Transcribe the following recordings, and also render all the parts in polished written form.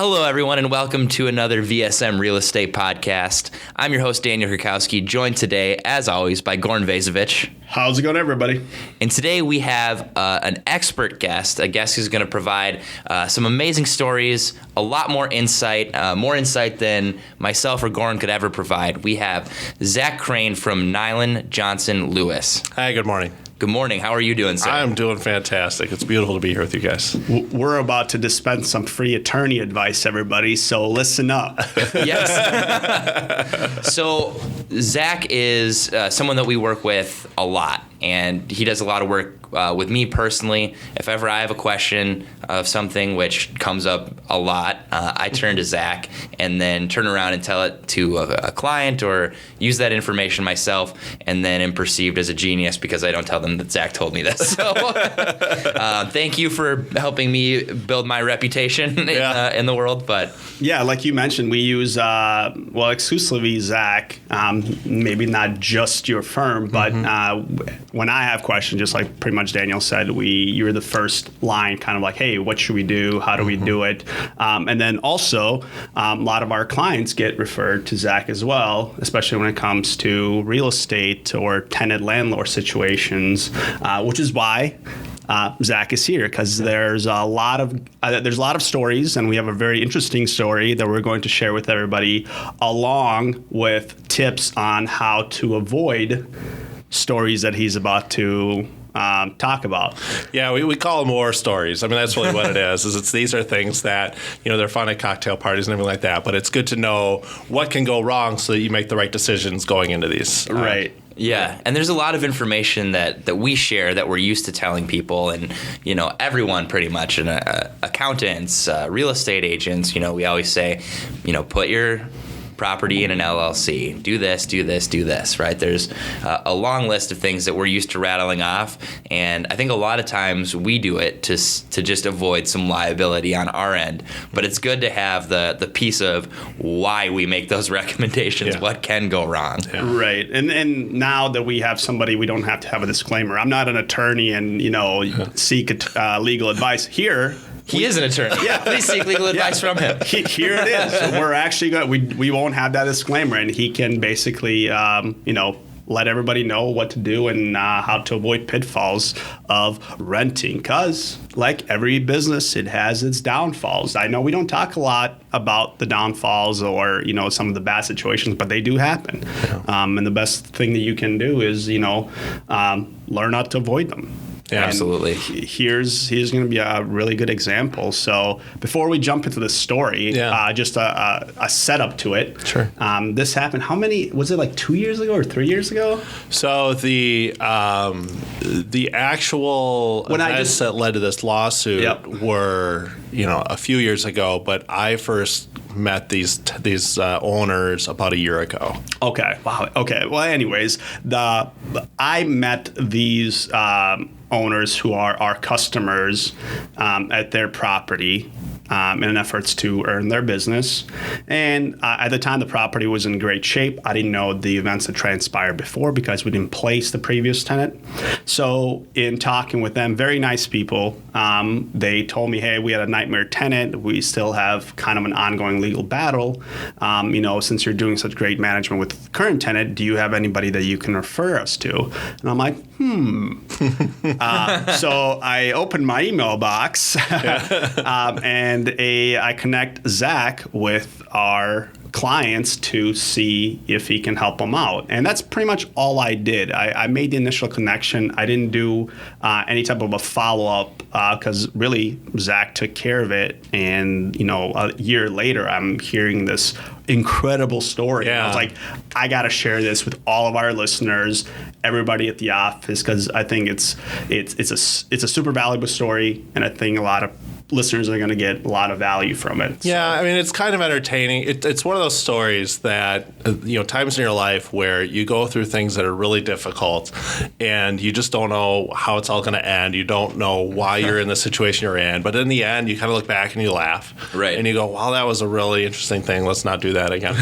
Hello, everyone, and welcome to another VSM Real Estate Podcast. I'm your host, Daniel Krakowski, joined today, as always, by Goran Vazovic. How's it going, everybody? And today we have an expert guest, a guest who's going to provide some amazing stories, a lot more insight than myself or Goran could ever provide. We have Zach Crain from Nilan Johnson Lewis. Hi, good morning. Good morning. How are you doing, sir? I'm doing fantastic. It's beautiful to be here with you guys. We're about to dispense some free attorney advice, everybody, so listen up. Yes. So Zach is someone that we work with a lot, and he does a lot of work with me personally. If ever I have a question of something, which comes up a lot, I turn to Zach and then turn around and tell it to a client or use that information myself, and then am perceived as a genius because I don't tell them that Zach told me this. So thank you for helping me build my reputation in the world. But yeah, like you mentioned, we use, exclusively Zach, maybe not just your firm, but when I have questions, just like pretty much Daniel said, you're the first line, kind of like, hey, what should we do? How do we do it? And then also, a lot of our clients get referred to Zach as well, especially when it comes to real estate or tenant landlord situations, which is why Zach is here, because there's a lot of stories, and we have a very interesting story that we're going to share with everybody, along with tips on how to avoid stories that he's about to talk about. Yeah, we call them war stories. I mean, that's really what it is these are things that, they're fun at cocktail parties and everything like that, but it's good to know what can go wrong so that you make the right decisions going into these. Right. Yeah, and there's a lot of information that we share that we're used to telling people, and everyone pretty much, and accountants, real estate agents. We always say, put your property in an LLC, do this, right? There's a long list of things that we're used to rattling off, and I think a lot of times we do it to just avoid some liability on our end, but it's good to have the piece of why we make those recommendations, what can go wrong. Yeah. Right, and now that we have somebody, we don't have to have a disclaimer. I'm not an attorney and, seek legal advice here. He is an attorney. Yeah, please seek legal advice from him. Here it is. So we're actually going. We won't have that disclaimer, and he can basically, let everybody know what to do and how to avoid pitfalls of renting. Because, like every business, it has its downfalls. I know we don't talk a lot about the downfalls or some of the bad situations, but they do happen. Yeah. And the best thing that you can do is learn how to avoid them. Yeah, absolutely. Here's going to be a really good example. So before we jump into the story, just a setup to it. Sure. This happened. How many? Was it like 2 years ago or 3 years ago? So the actual events that led to this lawsuit were a few years ago, but I first met these owners about a year ago. Okay. Wow. Okay. Well, anyways, I met these owners who are our customers at their property in an efforts to earn their business. And at the time, the property was in great shape. I didn't know the events that transpired before because we didn't place the previous tenant. So in talking with them, very nice people, they told me, hey, we had a nightmare tenant. We still have kind of an ongoing legal battle. Since you're doing such great management with the current tenant, do you have anybody that you can refer us to? And I'm like, so I opened my email box and I connect Zach with our clients to see if he can help them out. And that's pretty much all I did. I made the initial connection. I didn't do any type of a follow-up because really Zach took care of it. And, a year later, I'm hearing this incredible story. Yeah. I was like, I got to share this with all of our listeners, everybody at the office, because I think it's a super valuable story, and I think a lot of listeners are going to get a lot of value from it. Yeah, I mean, it's kind of entertaining. It's one of those stories that, times in your life where you go through things that are really difficult and you just don't know how it's all going to end. You don't know why you're in the situation you're in. But in the end, you kind of look back and you laugh. Right. And you go, wow, that was a really interesting thing. Let's not do that again.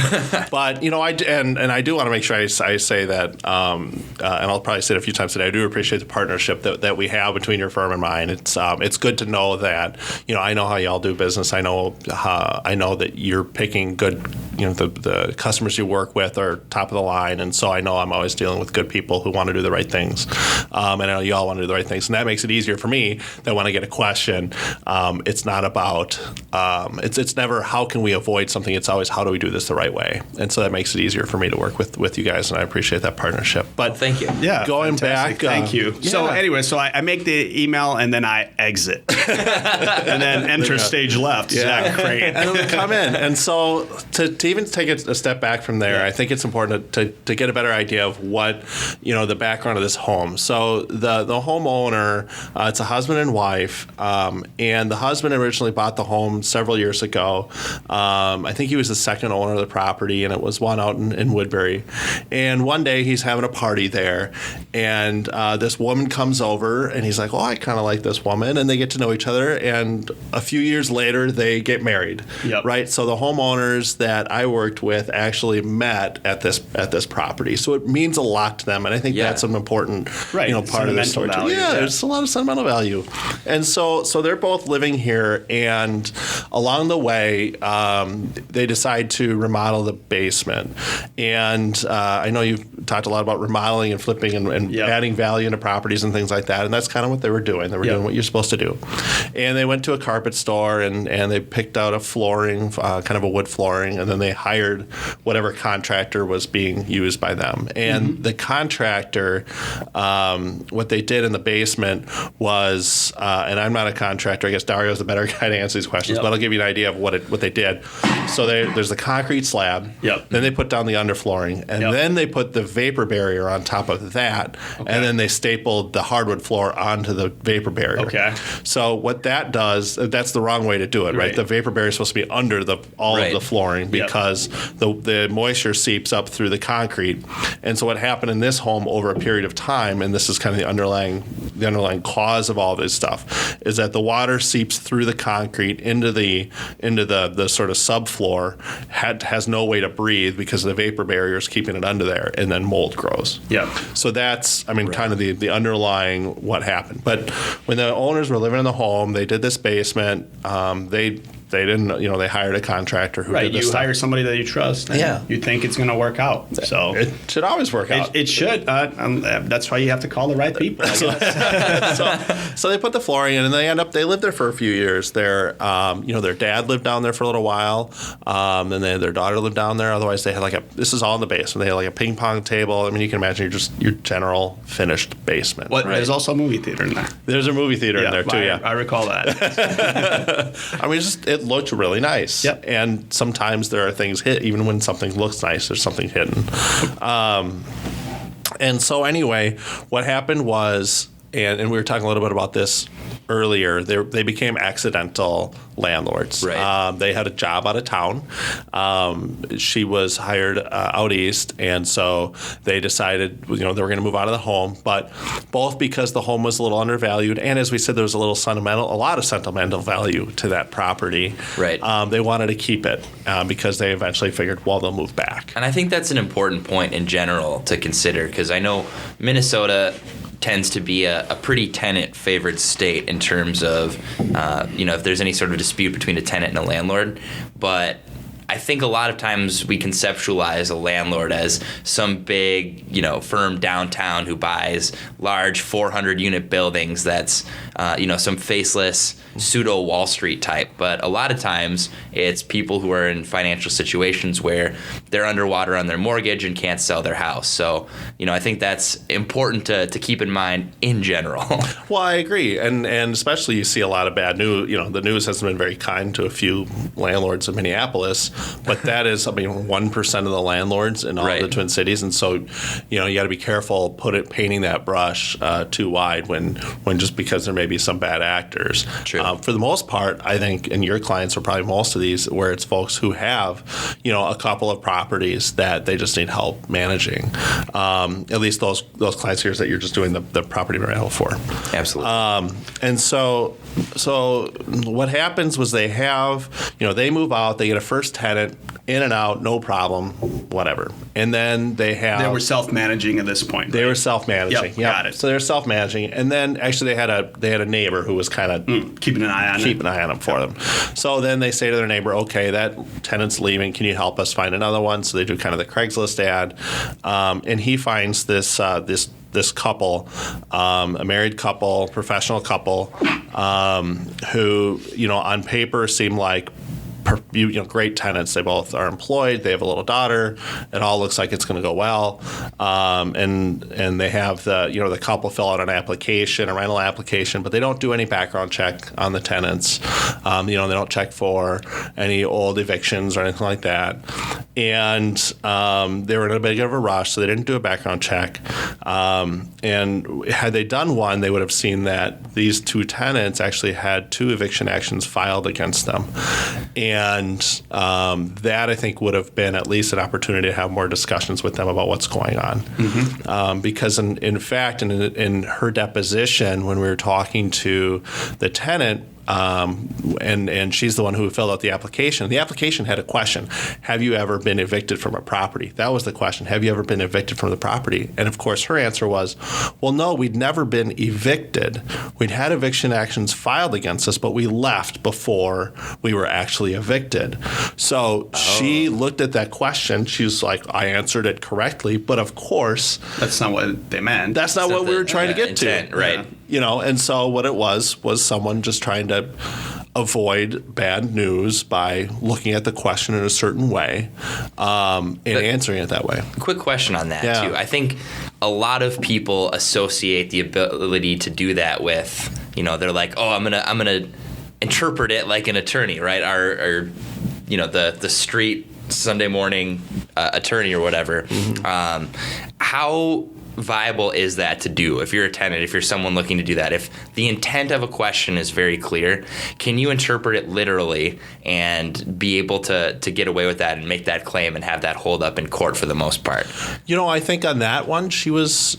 But, I do want to make sure I say that, and I'll probably say it a few times today, I do appreciate the partnership that we have between your firm and mine. It's good to know that I know how y'all do business. I know that you're picking good, the customers you work with are top of the line. And so I know I'm always dealing with good people who want to do the right things. And I know y'all want to do the right things. And that makes it easier for me that when I get a question, it's not about, it's never how can we avoid something. It's always how do we do this the right way. And so that makes it easier for me to work with you guys. And I appreciate that partnership. But thank you. Yeah. Going Fantastic. back. Thank you. So anyway, I make the email and then I exit. And then enter stage left, Zach Crain. And then they come in. And so to even take a step back from there, I think it's important to get a better idea of what, the background of this home. So the homeowner, it's a husband and wife, and the husband originally bought the home several years ago. I think he was the second owner of the property, and it was one out in Woodbury. And one day he's having a party there, and this woman comes over, and he's like, I kind of like this woman, and they get to know each other, and a few years later they get married. Yep. Right? So the homeowners that I worked with actually met at this property. So it means a lot to them, and I think that's an important part of the story. There's a lot of sentimental value. And so they're both living here, and along the way they decide to remodel the basement. And I know you've talked a lot about remodeling and flipping and adding value into properties and things like that, and that's kind of what they were doing. They were doing what you're supposed to do. And they went to a carpet store and they picked out a flooring, kind of a wood flooring, and then they hired whatever contractor was being used by them. And the contractor, what they did in the basement was, and I'm not a contractor, I guess Dario's the better guy to answer these questions, but I'll give you an idea of what they did. So there's the concrete slab, then they put down the underflooring, and then they put the vapor barrier on top of that, and then they stapled the hardwood floor onto the vapor barrier. Okay. So what that does, that's the wrong way to do it, right? The vapor barrier is supposed to be under all of the flooring because the moisture seeps up through the concrete. And so what happened in this home over a period of time, and this is kind of the underlying cause of all this stuff, is that the water seeps through the concrete into the sort of subfloor, has no way to breathe because the vapor barrier is keeping it under there, and then mold grows. Yeah. So that's, kind of the underlying what happened. But when the owners were living in the home, they did this basement. They didn't, they hired a contractor who did this you stuff. hire somebody that you trust. And you think it's going to work out. So it should always work out. It should. That's why you have to call the right people. So they put the flooring in, and they lived there for a few years. Their dad lived down there for a little while. Then their daughter lived down there. Otherwise, they had this is all in the basement. They had a ping pong table. You can imagine your general finished basement. There's also a movie theater in there. There's a movie theater in there too. I recall that. It looked really nice. Yep. And sometimes there are things hit, even when something looks nice, there's something hidden. And so anyway, what happened was, and we were talking a little bit about this earlier, they became accidental landlords. Right. They had a job out of town. She was hired out east, and so they decided they were going to move out of the home. But both because the home was a little undervalued, and as we said, there was a lot of sentimental value to that property. Right. They wanted to keep it because they eventually figured, well, they'll move back. And I think that's an important point in general to consider, because I know Minnesota tends to be a pretty tenant-favored state in terms of, if there's any sort of dispute between a tenant and a landlord. But I think a lot of times we conceptualize a landlord as some big, firm downtown who buys large 400-unit buildings that's, some faceless pseudo Wall Street type. But a lot of times it's people who are in financial situations where they're underwater on their mortgage and can't sell their house. So, I think that's important to keep in mind in general. Well, I agree. And especially you see a lot of bad news. The news hasn't been very kind to a few landlords in Minneapolis, but that is, 1% of the landlords in all the Twin Cities. And so, you got to be careful painting that brush too wide when just because there may be some bad actors. True. For the most part, I think, and your clients are probably most of these, where it's folks who have, a couple of properties that they just need help managing. At least those clients here that you're just doing the property rental for. Absolutely. And so what happens was they have, they move out, they get a first tenant, in and out, no problem, whatever. And then they were self-managing at this point. They were self-managing. Yep, got it. So they were self-managing, and then actually they had a neighbor who was kind of keeping an eye on them for them. So then they say to their neighbor, okay, that tenant's leaving. Can you help us find another one? So they do kind of the Craigslist ad, and he finds this couple, a married couple, professional couple, who, on paper seem like great tenants. They both are employed. They have a little daughter. It all looks like it's going to go well. And they have the couple fill out an application, a rental application, but they don't do any background check on the tenants. They don't check for any old evictions or anything like that. And they were in a bit of a rush, so they didn't do a background check. And had they done one, they would have seen that these two tenants actually had 2 eviction actions filed against them. And that, I think, would have been at least an opportunity to have more discussions with them about what's going on. Because, in fact, in her deposition, when we were talking to the tenant, and she's the one who filled out the application. The application had a question: have you ever been evicted from a property? That was the question. Have you ever been evicted from the property? And of course, her answer was, well, no, we'd never been evicted. We'd had eviction actions filed against us, but we left before we were actually evicted. So she looked at that question. She was like, I answered it correctly, but of course, that's not what they meant. That's not what we were trying to get intent, to. Right. And so what it was someone just trying to avoid bad news by looking at the question in a certain way and answering it that way. Quick question on that, Yeah. too. I think a lot of people associate the ability to do that with, they're like, oh, I'm gonna interpret it like an attorney, right? Our the street Sunday morning attorney or whatever. How viable is that to do if you're a tenant, if you're someone looking to do that? If the intent of a question is very clear, can you interpret it literally and be able to get away with that and make that claim and have that hold up in court for the most part? I think on that one, she was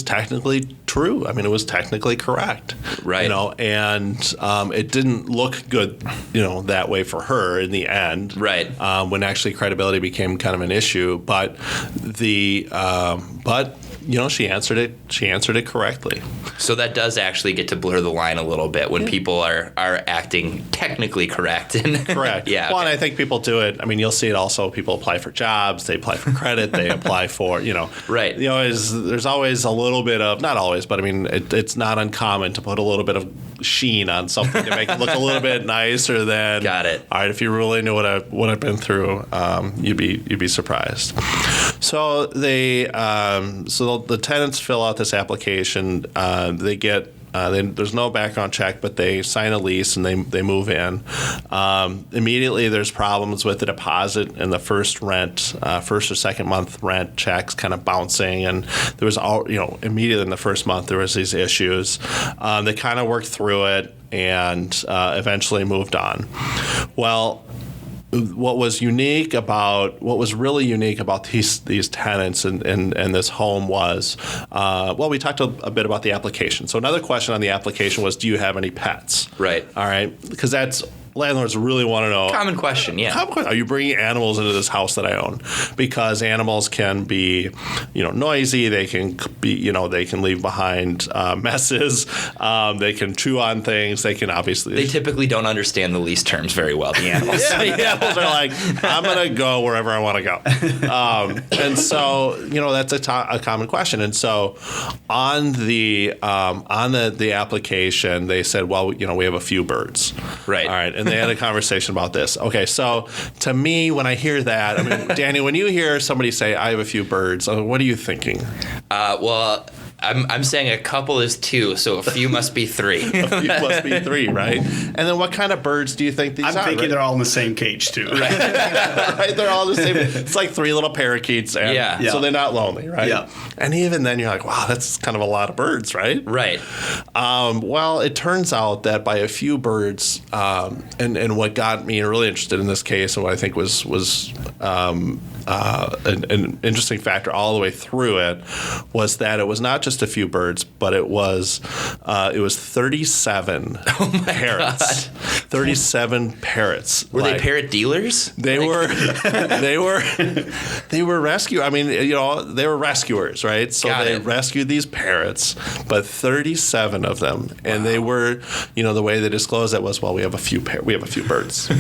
technically true. I mean, it was technically correct. Right. And it didn't look good, that way for her in the end. Right. When actually credibility became kind of an issue. But she answered it. She answered it correctly. So that does actually get to blur the line a little bit when people are acting technically correct. Correct. Yeah. Well, and I think people do it. I mean, you'll see it also. People apply for jobs. They apply for credit. They apply for, Right. There's always a little bit of, not always, but I mean, it's not uncommon to put a little bit of sheen on something to make it look a little bit nicer than. Got it. All right. If you really knew what I've been through, you'd be surprised. So the tenants fill out this application. They get. There's no background check, but they sign a lease and they move in. Immediately, there's problems with the deposit and the first or second month rent checks kind of bouncing, and there was immediately in the first month there was these issues. They kind of worked through it and eventually moved on. Well, what was really unique about these tenants and this home was, we talked a bit about the application. So another question on the application was, do you have any pets? Right. All right. Because landlords really want to know. Common question, yeah. Are you bringing animals into this house that I own? Because animals can be, noisy. They can be, they can leave behind messes. They can chew on things. They can obviously. They typically don't understand the lease terms very well, the animals. Yeah, the animals are like, I'm going to go wherever I want to go. And so, that's a common question. And so on the application, they said, well, we have a few birds. Right. All right. And they had a conversation about this. Okay, so to me, when I hear that, I mean, Danny, when you hear somebody say, I have a few birds, what are you thinking? Well, I'm saying a couple is 2, so a few must be 3. A few must be 3, right? And then what kind of birds do you think these are? I'm thinking they're all in the same cage, too. Right. Right? They're all the same. It's like 3 little parakeets. And Yeah. So they're not lonely, right? Yeah. And even then you're like, wow, that's kind of a lot of birds, right? Right. Well, it turns out that by a few birds, and what got me really interested in this case and what I think was an interesting factor all the way through it was that it was not just a few birds, but it was 37 parrots. God. 37 parrots. Were they parrot dealers? They were rescue. I mean, they were rescuers, right? So they rescued these parrots, but 37 of them, and they were, the way they disclosed it was, well, we have a few birds,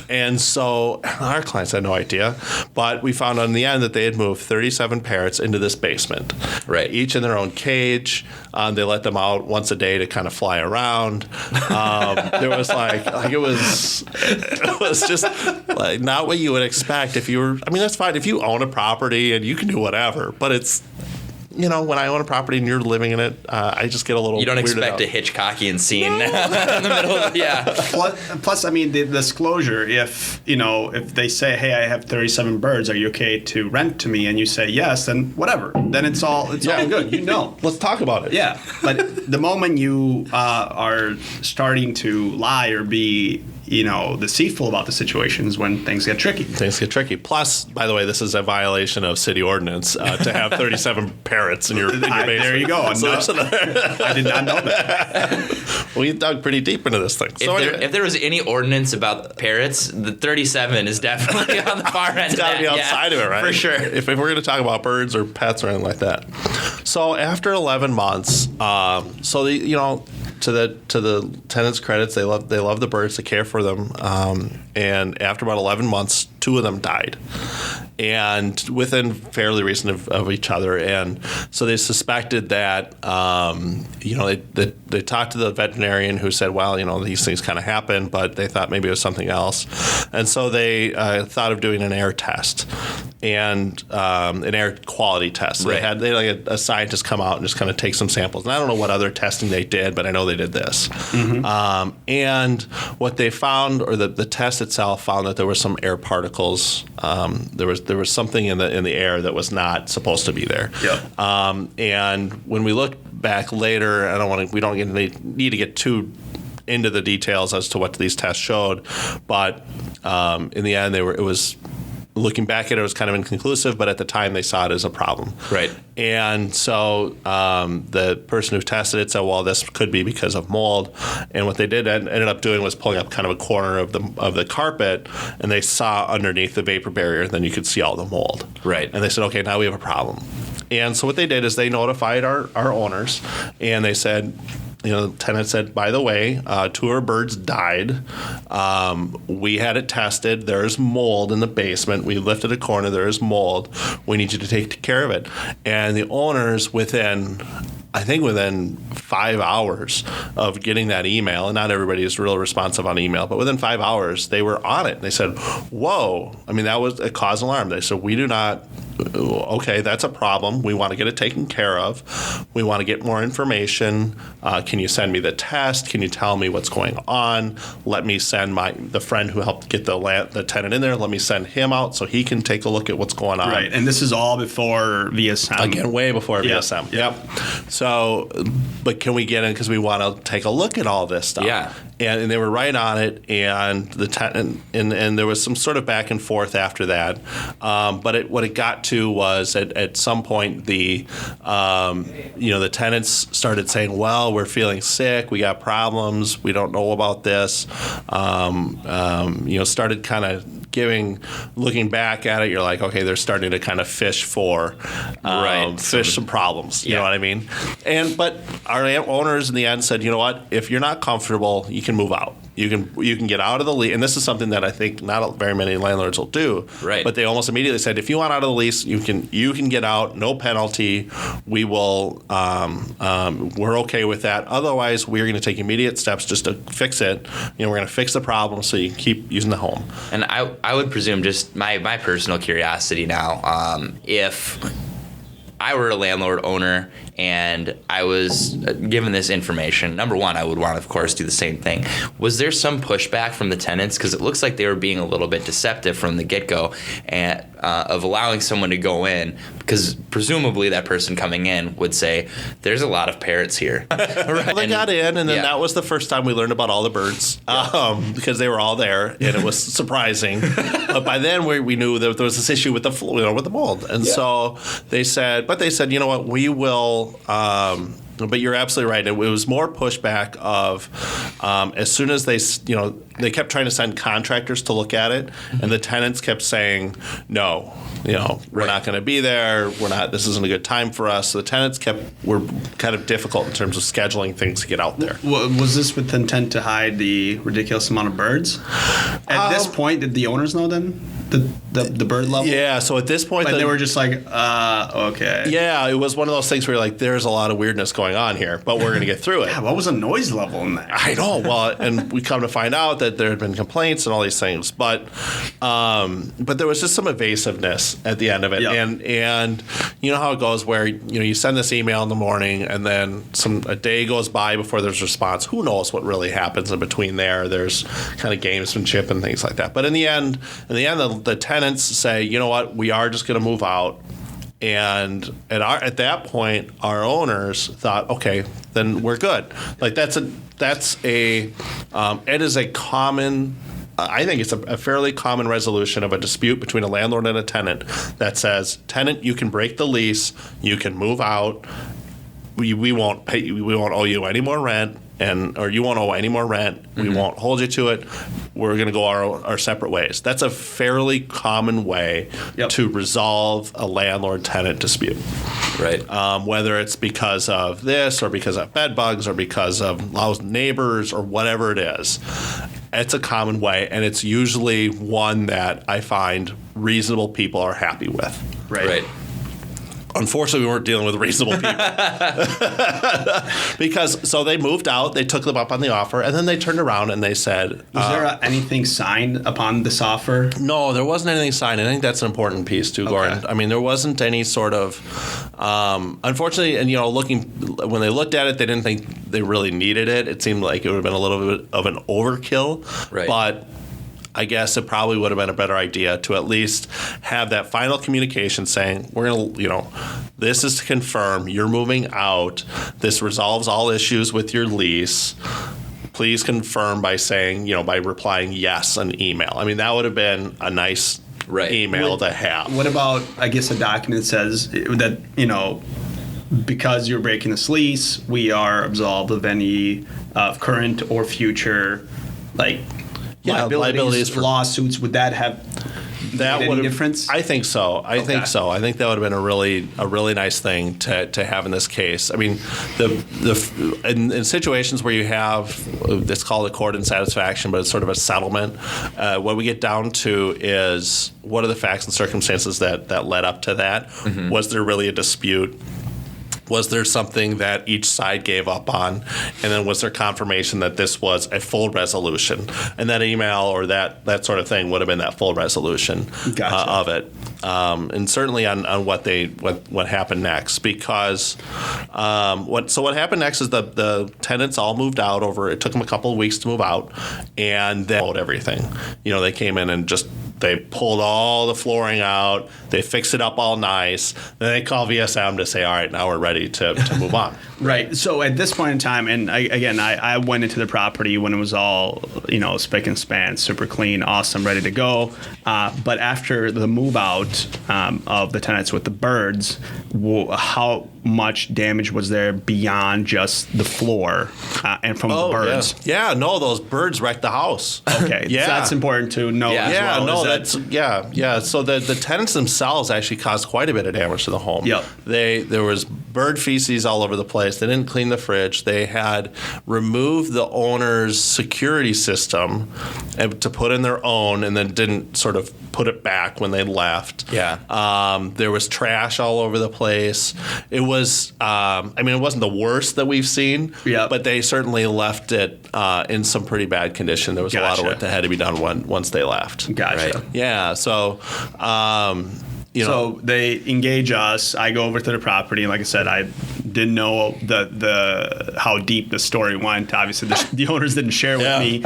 and so our clients had no idea, but we found out in the end that they had moved 37 parrots into this basement, right? Each in their own cage. They let them out once a day to kind of fly around. There was it was just like not what you would expect if you were. I mean, that's fine if you own a property and you can do whatever, but it's. When I own a property and you're living in it, I just get a little. You don't expect out. a Hitchcockian scene in the middle of Plus, I mean, the disclosure. If they say, "Hey, I have 37 birds. Are you okay to rent to me?" and you say yes, then whatever. Then it's all good. Let's talk about it. Yeah, but the moment you are starting to lie or be deceitful about the situations when things get tricky. Plus, by the way, this is a violation of city ordinance to have 37 parrots in your basement. There you go. I did not know that. We dug pretty deep into this thing. If there was any ordinance about parrots, the 37 is definitely on the far end. It's got to be outside of it, right? For sure. If we're going to talk about birds or pets or anything like that. So after 11 months, to the tenants' credits, they love the birds, they care for them, and after about 11 months, 2 of them died, and within fairly recent of each other, and so they suspected that they talked to the veterinarian who said, well, these things kind of happen, but they thought maybe it was something else, and so they thought of doing an air test and an air quality test. So right. They had a scientist come out and just kind of take some samples, and I don't know what other testing they did, but I know they did this. Mm-hmm. And what they found, or the test itself found that there were some air particles. There was something in the air that was not supposed to be there. Yeah. And when we look back later, we don't need to get too into the details as to what these tests showed, but in the end, it was. Looking back at it, it was kind of inconclusive, but at the time they saw it as a problem. Right. And so the person who tested it said, well, this could be because of mold. And what they ended up doing was pulling up kind of a corner of the carpet, and they saw underneath the vapor barrier, and then you could see all the mold. Right. And they said, okay, now we have a problem. And so what they did is they notified our owners, and they said, the tenant said, by the way, 2 of our birds died. We had it tested. There's mold in the basement. We lifted a corner. There is mold. We need you to take care of it. And the owners, within 5 hours of getting that email, and not everybody is real responsive on email, but within 5 hours, they were on it. They said, whoa. I mean, that was a cause alarm. They said, we do not. Okay, that's a problem. We want to get it taken care of. We want to get more information. Can you send me the test? Can you tell me what's going on? Let me send the friend who helped get the tenant in there. Let me send him out so he can take a look at what's going on. Right, and this is all before VSM. Again, way before VSM. Yep. So, but can we get in because we want to take a look at all this stuff? Yeah. And they were right on it, and the tenant and there was some sort of back and forth after that. But what it got to was at some point the tenants started saying, well, we're feeling sick, we got problems, we don't know about this. Started kind of looking back at it, you're like, okay, they're starting to kind of fish for some problems. You know what I mean? But our owners in the end said, you know what, if you're not comfortable, you can move out. You can get out of the lease, and this is something that I think not very many landlords will do. Right. But they almost immediately said, if you want out of the lease, you can get out, no penalty. We will. We're okay with that. Otherwise, we're going to take immediate steps just to fix it. We're going to fix the problem so you can keep using the home. And I would presume, just my personal curiosity now, if I were a landlord owner and I was given this information, number one, I would want to, of course, do the same thing. Was there some pushback from the tenants? Because it looks like they were being a little bit deceptive from the get-go and of allowing someone to go in, because presumably that person coming in would say, there's a lot of parrots here. Well, they got in, and then that was the first time we learned about all the birds, because they were all there, and it was surprising. But by then we knew that there was this issue with the mold, and so they said, you know what, we will But you're absolutely right. It was more pushback of as soon as they kept trying to send contractors to look at it, and the tenants kept saying, no, we're not going to be there. This isn't a good time for us. So the tenants were kind of difficult in terms of scheduling things to get out there. Was this with intent to hide the ridiculous amount of birds? At this point, did the owners know then? The bird level? Yeah, so at this point... they were just like, okay. Yeah, it was one of those things where you're like, there's a lot of weirdness going on here, but we're going to get through it. Yeah, what was the noise level in that? I know. Well, and we come to find out that there had been complaints and all these things, but there was just some evasiveness at the end of it. Yep. And you know how it goes where, you send this email in the morning and then a day goes by before there's a response. Who knows what really happens in between there? There's kind of gamesmanship and things like that. But in the end, the tenants say, you know what, we are just going to move out. And at that point, our owners thought, okay, then we're good. Like it is a common. I think it's a fairly common resolution of a dispute between a landlord and a tenant that says, tenant, you can break the lease, you can move out, we won't pay you, we won't owe you any more rent. Or you won't owe any more rent. We won't hold you to it. We're going to go our separate ways. That's a fairly common way to resolve a landlord-tenant dispute. Right. Whether it's because of this or because of bed bugs or because of loud neighbors or whatever it is. It's a common way, and it's usually one that I find reasonable people are happy with. Right. Unfortunately, we weren't dealing with reasonable people. So they moved out, they took them up on the offer, and then they turned around and they said... Was there anything signed upon this offer? No, there wasn't anything signed. I think that's an important piece too, Gordon. I mean, there wasn't any sort of... unfortunately, and when they looked at it, they didn't think they really needed it. It seemed like it would have been a little bit of an overkill. Right. But I guess it probably would have been a better idea to at least have that final communication saying, we're going to, this is to confirm you're moving out. This resolves all issues with your lease. Please confirm by saying, by replying yes on email. I mean, that would have been a nice email to have. What about, I guess, a document that says that, because you're breaking this lease, we are absolved of any current or future, liabilities for lawsuits. Would that have made any difference? I think so. I think that would have been a really nice thing to have in this case. I mean, in situations where you have, it's called accord and satisfaction, but it's sort of a settlement. What we get down to is what are the facts and circumstances that led up to that? Mm-hmm. Was there really a dispute? Was there something that each side gave up on? And then was there confirmation that this was a full resolution? And that email or that sort of thing would have been that full resolution of it. And certainly on what happened next. Because what happened next is the tenants all moved out over, it took them a couple of weeks to move out, and they owed everything. They came in and they pulled all the flooring out. They fixed it up all nice. Then they call VSM to say, all right, now we're ready to move on. Right. So at this point in time, and I went into the property when it was all, spick and span, super clean, awesome, ready to go. But after the move out of the tenants with the birds, how much damage was there beyond just the floor and from the birds? Yeah, no, those birds wrecked the house. Okay. Yeah. So that's important to know as well. So the tenants themselves actually caused quite a bit of damage to the home. Yep. There was bird feces all over the place. They didn't clean the fridge. They had removed the owner's security system to put in their own, and then didn't sort of put it back when they left. Yeah. There was trash all over the place. It was, it wasn't the worst that we've seen, but they certainly left it in some pretty bad condition. There was a lot of work that had to be done once they left. Gotcha. Right. Yeah. So, so they engage us. I go over to the property, and like I said, I didn't know the how deep the story went. Obviously, the owners didn't share with me.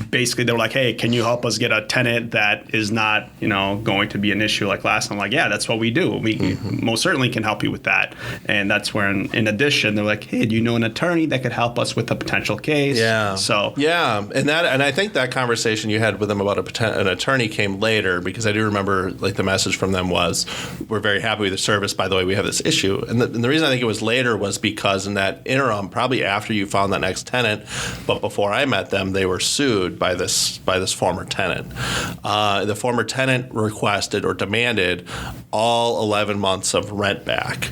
Basically, they were like, "Hey, can you help us get a tenant that is not, going to be an issue like last time?" I'm like, yeah, that's what we do. We most certainly can help you with that. And that's where, in addition, they're like, "Hey, do you know an attorney that could help us with a potential case?" Yeah. So and I think that conversation you had with them about an attorney came later, because I do remember the message from them was, "We're very happy with the service. By the way, we have this issue." And and the reason I think it was later was because in that interim, probably after you found that next tenant, but before I met them, they were sued by this former tenant. The former tenant requested or demanded all 11 months of rent back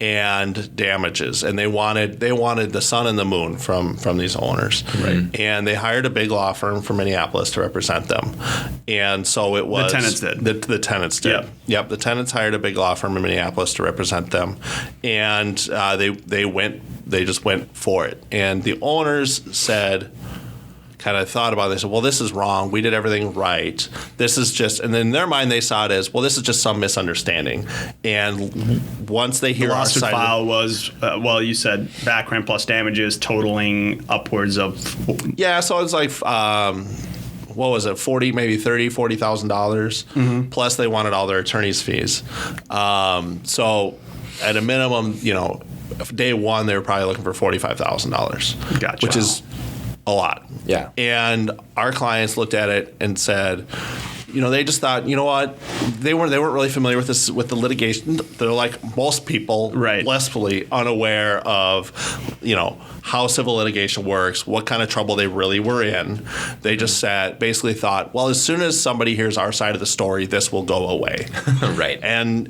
and damages, and they wanted the sun and the moon from these owners, right? And they hired a big law firm from Minneapolis to represent them, and so it was the tenants did. The tenants did. Yep. The tenants hired a big law firm in Minneapolis to represent them, and they just went for it, and the owners said. Kind of thought about it. They said, well, this is wrong. We did everything right. This is just, and in their mind, they saw it as, well, this is just some misunderstanding. And once they hear the our lawsuit side, file was, you said back rent plus damages totaling upwards of. Yeah, so it's like, what was it, $40,000 plus they wanted all their attorney's fees. So at a minimum, day one, they were probably looking for $45,000. Gotcha. Which is a lot. Yeah. And our clients looked at it and said, they just thought, you know what, they weren't really familiar with the litigation. They're like most people, right, blissfully unaware of, how civil litigation works, what kind of trouble they really were in. They just basically thought, well, as soon as somebody hears our side of the story, this will go away. Right. And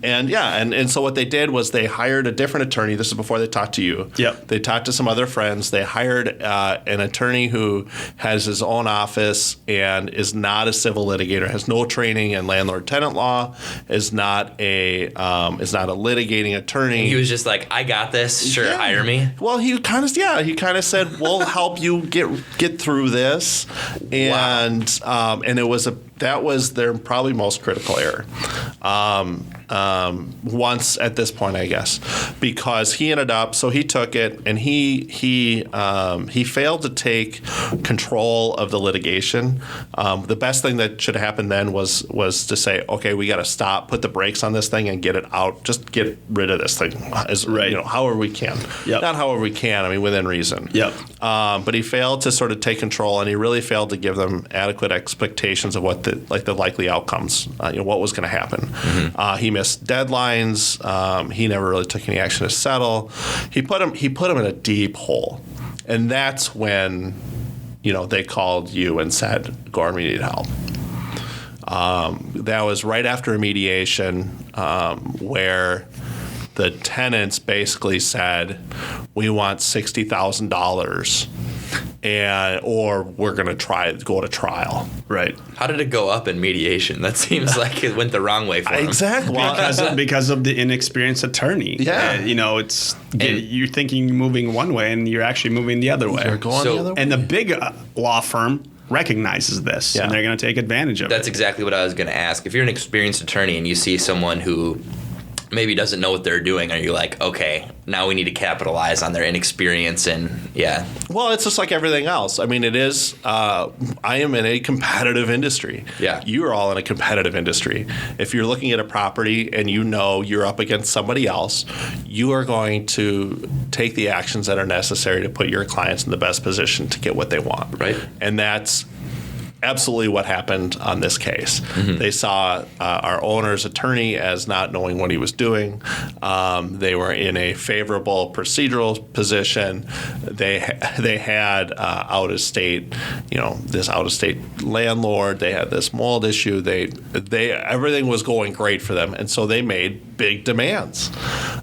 so what they did was they hired a different attorney. This is before they talked to you. Yep. They talked to some other friends. They hired an attorney who has his own office and is not a civil litigator, has no training in landlord-tenant law, is not a litigating attorney. And he was just like, I got this. Sure, hire me. Well, he kind of said, we'll help you get through this. And and that was their probably most critical error. Once at this point, I guess, because he took it and he failed to take control of the litigation. The best thing that should happen then was to say, okay, we got to stop, put the brakes on this thing and get it out, just get rid of this thing however we can. Yep. Not however we can, I mean, within reason. Yep. But he failed to sort of take control, and he really failed to give them adequate expectations of what the likely outcomes, what was going to happen. Mm-hmm. He missed deadlines. He never really took any action to settle. He put him in a deep hole, and that's when, they called you and said, Gordon, we need help. That was right after a mediation where the tenants basically said, we want $60,000 or we're going to go to trial. Right. How did it go up in mediation? That seems like it went the wrong way for him. Exactly. Because of the inexperienced attorney. Yeah. You're thinking moving one way and you're actually moving the other way. You're going the other way. And the big law firm recognizes this, and they're going to take advantage of it. That's exactly what I was going to ask. If you're an experienced attorney and you see someone who maybe doesn't know what they're doing, are you like, okay, now we need to capitalize on their inexperience? And well, it's just like everything else. I mean, it is, I am in a competitive industry. Yeah. You are all in a competitive industry. If you're looking at a property and you're up against somebody else, you are going to take the actions that are necessary to put your clients in the best position to get what they want. Right. And that's absolutely what happened on this case. Mm-hmm. They saw our owner's attorney as not knowing what he was doing. They were in a favorable procedural position. They had out-of-state, this out-of-state landlord. They had this mold issue. They everything was going great for them, and so they made big demands,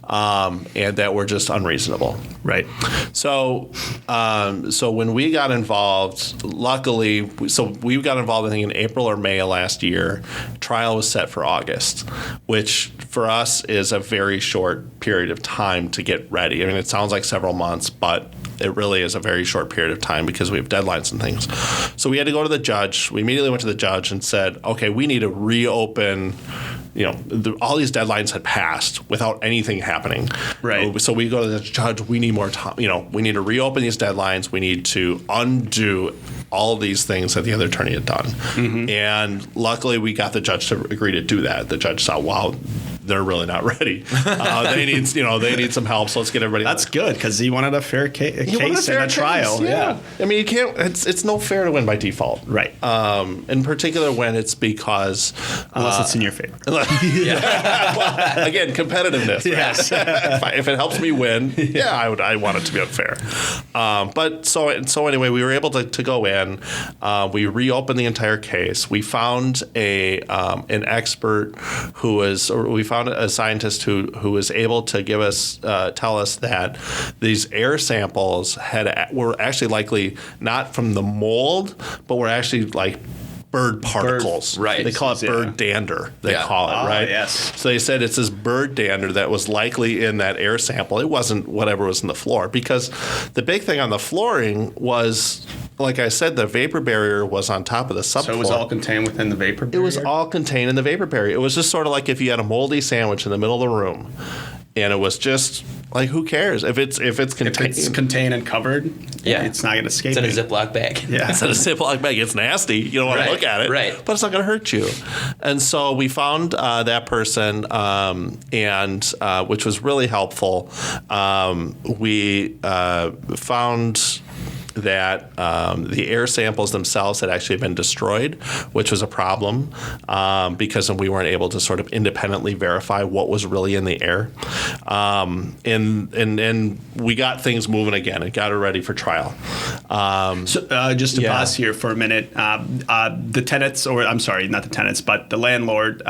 and that were just unreasonable. Right. So when we got involved, luckily, we got involved, I think, in April or May of last year. Trial was set for August, which for us is a very short period of time to get ready. I mean, it sounds like several months, but it really is a very short period of time because we have deadlines and things. So we had to go to the judge. We immediately went to the judge and said, okay, we need to reopen. All these deadlines had passed without anything happening. Right. So we go to the judge. We need more time. We need to reopen these deadlines. We need to undo all of these things that the other attorney had done. Mm-hmm. And luckily, we got the judge to agree to do that. The judge saw, wow, they're really not ready. They need some help. So let's get everybody. That's good because he wanted a fair case and a trial. Yeah. I mean, you can't. It's no fair to win by default. Right. In particular, when it's because unless it's in your favor. Well, again, competitiveness. Yes. If it helps me win, I want it to be unfair. But so anyway, we were able to go in. We reopened the entire case. We found an expert we found a scientist who was able to tell us that these air samples were actually likely not from the mold, but were actually like bird particles. Right. They call it bird dander. They call it, right? Yes. So they said it's this bird dander that was likely in that air sample. It wasn't whatever was in the floor, because the big thing on the flooring was, like I said, the vapor barrier was on top of the subfloor. So it was all contained within the vapor barrier? It was all contained in the vapor barrier. It was just sort of like if you had a moldy sandwich in the middle of the room, and it was just like, who cares if it's contained? If it's contained and covered, it's not going to escape. It's in a Ziploc bag. Yeah, it's in a Ziploc bag. It's nasty. You don't want to look at it, right? But it's not going to hurt you. And so we found that person, and which was really helpful. We found that the air samples themselves had actually been destroyed, which was a problem because we weren't able to sort of independently verify what was really in the air. And we got things moving again and got it ready for trial. So just to pause here for a minute, the tenants, or I'm sorry, not the tenants, but the landlord,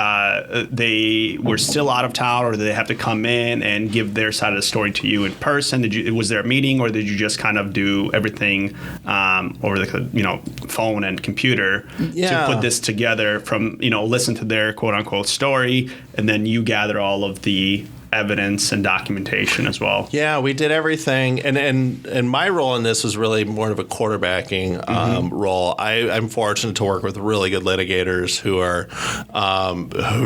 they were still out of town, or did they have to come in and give their side of the story to you in person? Was there a meeting, or did you just kind of do everything over the phone and computer to put this together from listen to their quote unquote story, and then you gather all of the evidence and documentation as well? Yeah, we did everything, and my role in this was really more of a quarterbacking role. I'm fortunate to work with really good litigators who are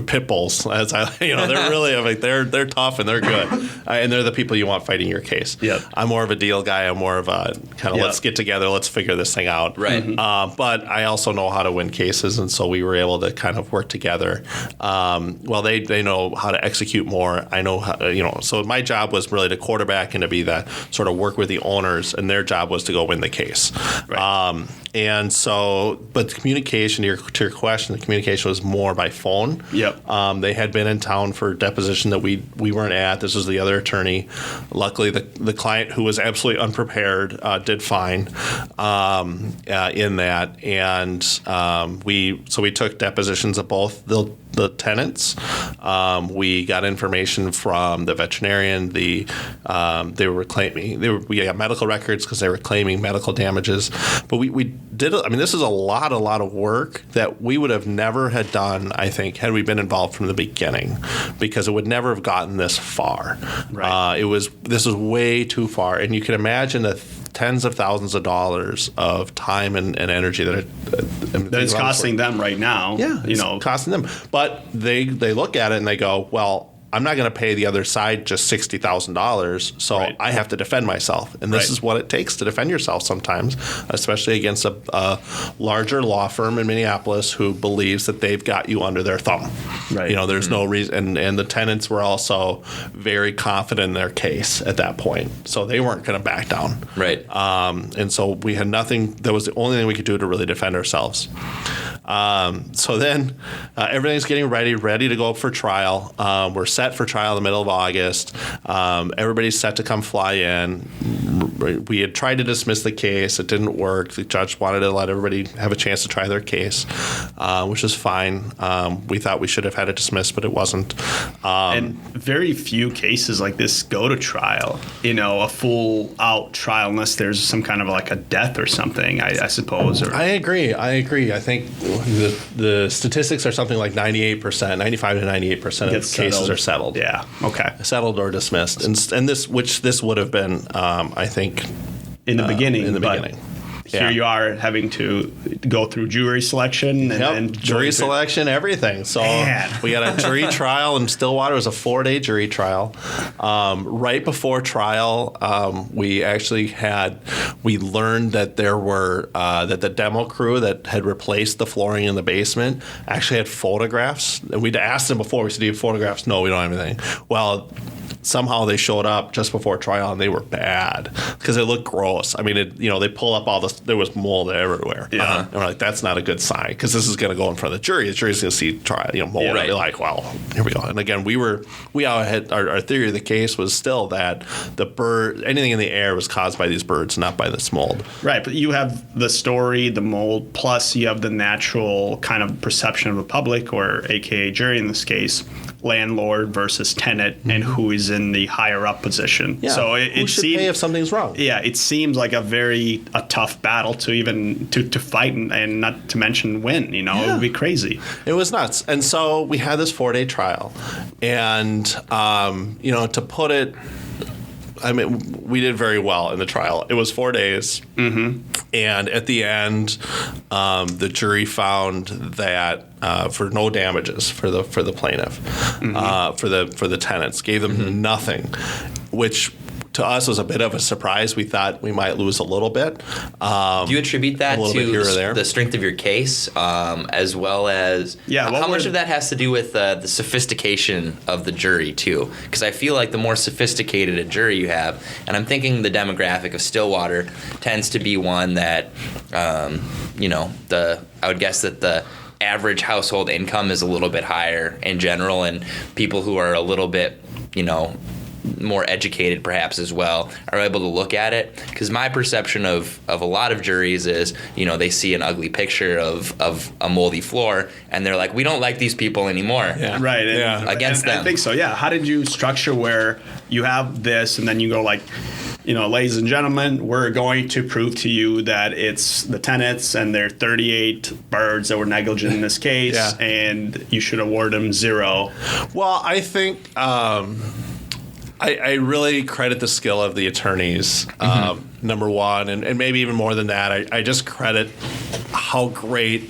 pit bulls. They're really they're tough and they're good, and they're the people you want fighting your case. Yep. I'm more of a deal guy. I'm more of a kind of let's get together, let's figure this thing out. Right. But I also know how to win cases, and so we were able to kind of work together. Well, they know how to execute more. I know. So my job was really to quarterback and to be that sort of work with the owners, and their job was to go win the case. Right. And so, but the communication, to your question, the communication was more by phone. Yep. They had been in town for deposition that we weren't at. This was the other attorney. Luckily, the client, who was absolutely unprepared, did fine in that. And we took depositions of both the tenants. We got information from the veterinarian. We got medical records because they were claiming medical damages. But we did. This is a lot of work that we would have never had done, I think, had we been involved from the beginning, because it would never have gotten this far. Right. This was way too far, and you can imagine the tens of thousands of dollars of time and energy that it's costing them right now. Yeah, it's costing them. But they look at it and they go, well, I'm not going to pay the other side just $60,000, so I have to defend myself. And this is what it takes to defend yourself sometimes, especially against a larger law firm in Minneapolis who believes that they've got you under their thumb. Right. There's no reason. And the tenants were also very confident in their case at that point, so they weren't going to back down. Right. And so we had nothing. That was the only thing we could do to really defend ourselves. So then everything's getting ready to go up for trial. We're set for trial in the middle of August. Everybody's set to come fly in. We had tried to dismiss the case. It didn't work. The judge wanted to let everybody have a chance to try their case, which is fine. We thought we should have had it dismissed, but it wasn't. And very few cases like this go to trial, a full-out trial, unless there's some kind of like a death or something, I suppose. I agree. I think the statistics are something like 95 to 98% of cases are settled. Yeah. Okay. Settled or dismissed, and this would have been, I think, in the beginning. here you are having to go through jury selection and jury selection, everything. So we got a jury trial in Stillwater. It was a 4-day jury trial. Right before trial, we learned that there were that the demo crew that had replaced the flooring in the basement actually had photographs. And we'd asked them before. We said, "Do you have photographs?" "No, we don't have anything." Well, somehow they showed up just before trial and they were bad because it looked gross. I mean, they pull up all this. There was mold everywhere. Yeah. And we're like, that's not a good sign because this is going to go in front of the jury. The jury's going to see mold. Yeah, right. And be like, well, here we go. And again, we all had our theory of the case was still that anything in the air was caused by these birds, not by this mold. Right, but you have the story, the mold, plus you have the natural kind of perception of the public, or AKA jury in this case, landlord versus tenant, and who is in the higher up position. Yeah. So who should pay if something's wrong? Yeah, it seems like a tough battle to even to fight and not to mention win. It would be crazy. It was nuts. And so we had this 4-day trial, and to put it, I mean, we did very well in the trial. It was 4 days, and at the end, the jury found that for no damages for the plaintiff, for the tenants, gave them nothing, which to us was a bit of a surprise. We thought we might lose a little bit. Do you attribute that to the strength of your case, as well as how much of that has to do with the sophistication of the jury too? Because I feel like the more sophisticated a jury you have, and I'm thinking the demographic of Stillwater tends to be one that, I would guess that the average household income is a little bit higher in general, and people who are a little bit, more educated perhaps as well are able to look at it. Because my perception of a lot of juries is, they see an ugly picture of a moldy floor and they're like, we don't like these people anymore. Yeah. Right. Against them. I think so, yeah. How did you structure where you have this and then you go like, ladies and gentlemen, we're going to prove to you that it's the tenants and their 38 birds that were negligent in this case, and you should award them 0. Well, I think I really credit the skill of the attorneys, number one, and maybe even more than that. I just credit how great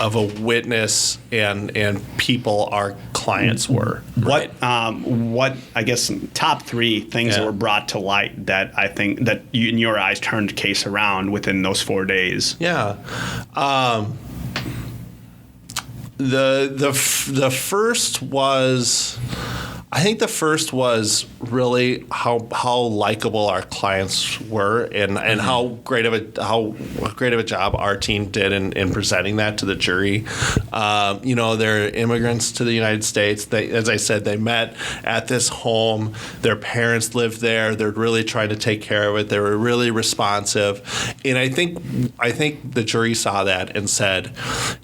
of a witness and people our clients were. What I guess top 3 things that were brought to light that I think that you, in your eyes, turned the case around within those 4 days? Yeah. The first was, I think the first was really how likable our clients were, and how great of a job our team did in presenting that to the jury. They're immigrants to the United States. They, as I said, they met at this home. Their parents lived there. They're really trying to take care of it. They were really responsive, and I think the jury saw that and said,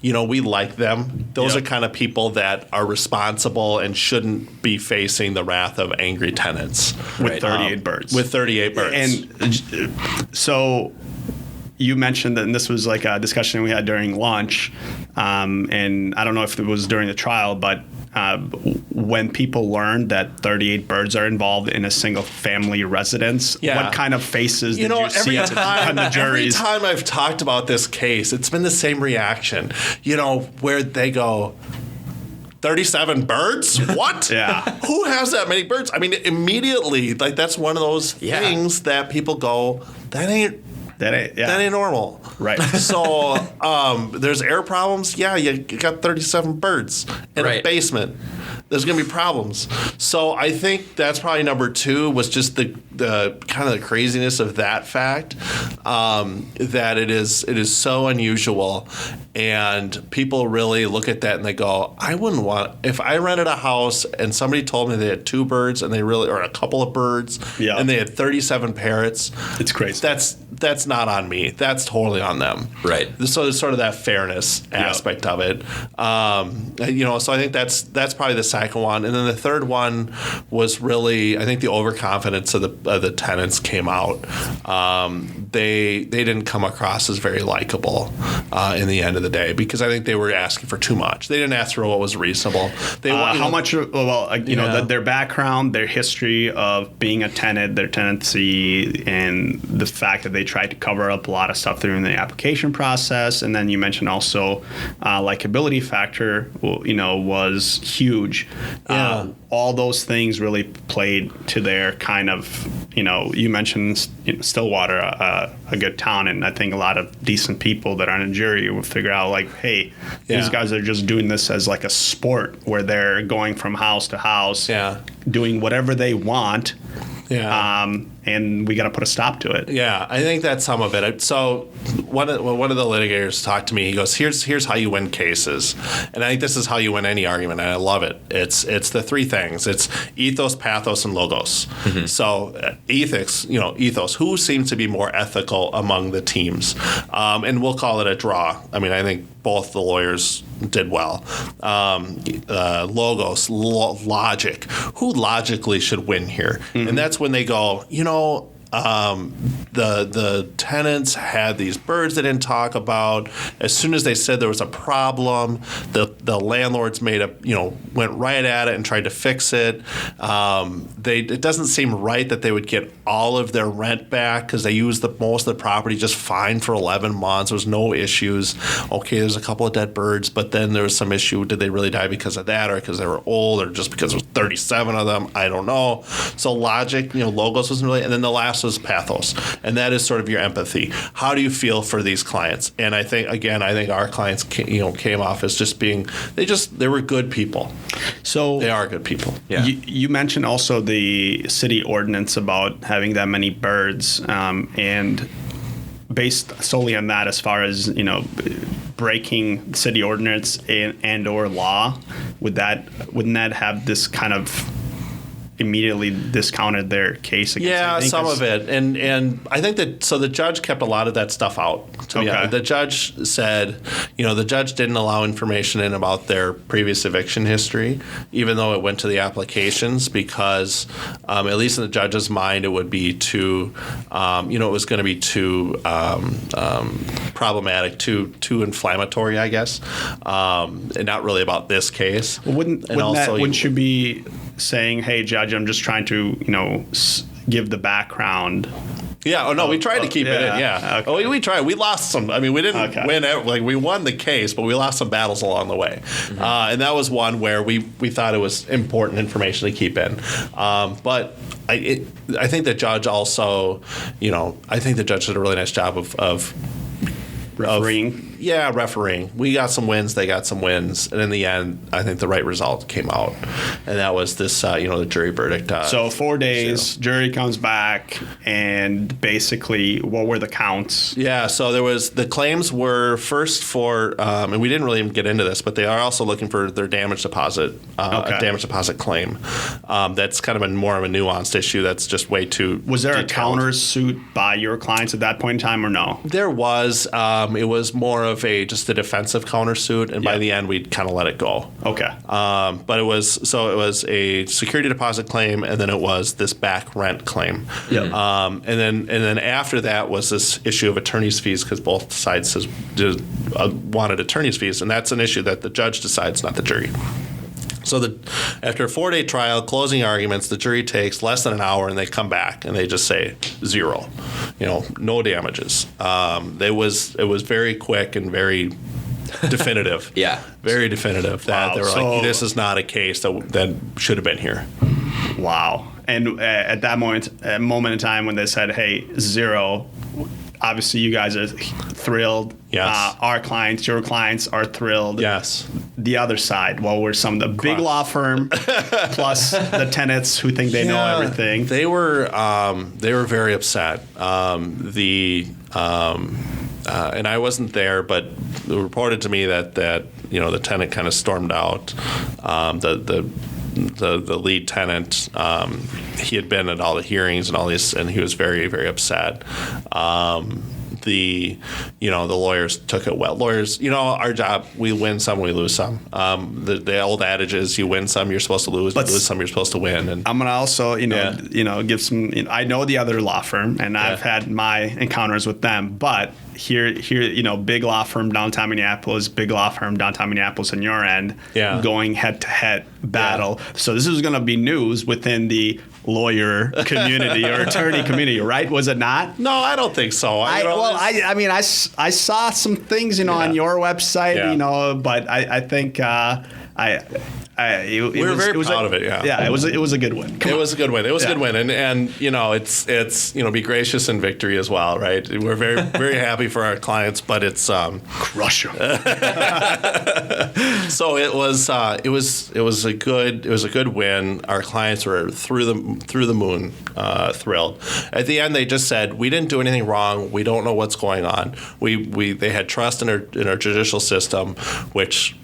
we like them. Those are kind of people that are responsible and shouldn't be facing the wrath of angry tenants. With 38 birds. With 38 birds. And so you mentioned that, and this was like a discussion we had during lunch, and I don't know if it was during the trial, but when people learned that 38 birds are involved in a single family residence, what kind of faces did you see on the juries? Every time I've talked about this case, it's been the same reaction, where they go, 37 birds? What? Yeah. Who has that many birds? I mean, immediately, like, that's one of those things that people go, that ain't normal. Right. So there's air problems. Yeah, you got 37 birds in a basement. There's going to be problems. So I think that's probably number 2 was just the kind of the craziness of that fact, that it is so unusual, and people really look at that and they go, I wouldn't want, if I rented a house and somebody told me they had 2 birds and or a couple of birds and they had 37 parrots. It's crazy. That's not on me. That's totally on them. Right. So there's sort of that fairness aspect of it. So I think that's probably the second one. And then the third one was really, I think, the overconfidence of the tenants came out, they didn't come across as very likable in the end of the day, because I think they were asking for too much. They didn't ask for what was reasonable. They how much? Well, their background, their history of being a tenant, their tenancy, and the fact that they tried to cover up a lot of stuff during the application process. And then you mentioned also likability factor, was huge. Yeah. All those things really played to their kind of, you mentioned Stillwater, a good town, and I think a lot of decent people that are on a jury will figure out like, hey, these guys are just doing this as like a sport where they're going from house to house, doing whatever they want. Yeah. And we got to put a stop to it. Yeah, I think that's some of it. So one of the litigators talked to me. He goes, "Here's how you win cases," and I think this is how you win any argument. And I love it. It's the three things. It's ethos, pathos, and logos. Mm-hmm. So ethos. Who seems to be more ethical among the teams? And we'll call it a draw. I mean, I think both the lawyers did well. Logos, logic. Who logically should win here? Mm-hmm. And that's when they go, the tenants had these birds they didn't talk about. As soon as they said there was a problem, the landlords went right at it and tried to fix it. It doesn't seem right that they would get all of their rent back because they used most of the property just fine for 11 months. There was no issues. Okay, there's a couple of dead birds, but then there was some issue. Did they really die because of that, or because they were old, or just because there was 37 of them? I don't know. So logic, logos wasn't really, and then the last was pathos, and that is sort of your empathy. How do you feel for these clients? And I think our clients came off as just being they were good people. So they are good people. Yeah. You mentioned also the city ordinance about having that many birds, and based solely on that, as far as breaking city ordinance and or law, wouldn't that have this kind of immediately discounted their case against anything? Some of it. And I think that, so the judge kept a lot of that stuff out. Okay. The judge said, the judge didn't allow information in about their previous eviction history, even though it went to the applications, because at least in the judge's mind, it would be too, it was going to be too problematic, too inflammatory, I guess, and not really about this case. Well, wouldn't you be saying, hey, Judge, I'm just trying to, give the background? Yeah. Oh, no, we tried to keep it in. Yeah. Okay. Oh, we tried. We lost some. I mean, we didn't win. We won the case, but we lost some battles along the way. Mm-hmm. And that was one where we thought it was important information to keep in. But I think the judge also, I think the judge did a really nice job of refereeing. Refereeing. We got some wins, they got some wins, and in the end, I think the right result came out, and that was this, the jury verdict. So 4 days, jury comes back, and basically, what were the counts? Yeah, so the claims were first for, and we didn't really even get into this, but they are also looking for their damage deposit, a damage deposit claim. That's kind of more of a nuanced issue. That's just way too. Was there detailed. A counter suit by your clients at that point in time, or no? There was. It was more of just a defensive countersuit, and by the end we'd kind of let it go. Okay. But it was a security deposit claim, and then it was this back rent claim. Yeah. And then after that was this issue of attorney's fees, because both sides wanted attorney's fees, and that's an issue that the judge decides, not the jury. So after a 4-day trial, closing arguments, the jury takes less than an hour, and they come back and they just say 0, no damages. It was very quick and very definitive. Yeah, very definitive. That they were like, this is not a case that should have been here. Wow. And at that moment in time when they said, hey, 0. Obviously, you guys are thrilled. Yes. Our clients, your clients are thrilled. Yes. The other side, we're some of the big law firm plus the tenants who think they know everything. They were very upset. And I wasn't there, but it reported to me that the tenant kind of stormed out. The lead tenant, he had been at all the hearings and all this, and he was very, very upset. the lawyers took it well. Lawyers, our job, we win some, we lose some. The old adage is you win some, you're supposed to lose, you lose some, you're supposed to win. And I'm gonna also, give some. I know the other law firm, and I've had my encounters with them, but here, big law firm downtown Minneapolis, big law firm downtown Minneapolis on your end, going head-to-head battle. Yeah. So this is gonna be news within the lawyer community or attorney community, right? Was it not? No, I don't think so. I saw some things, on your website, but I think we were very proud of it. Yeah. Yeah, it was a good win. It was a good win. It was a good win, and it's be gracious in victory as well, right? We're very very happy for our clients, but it's crush them. So it was a good win. Our clients were through the moon thrilled. At the end, they just said, we didn't do anything wrong. We don't know what's going on. They had trust in our judicial system, which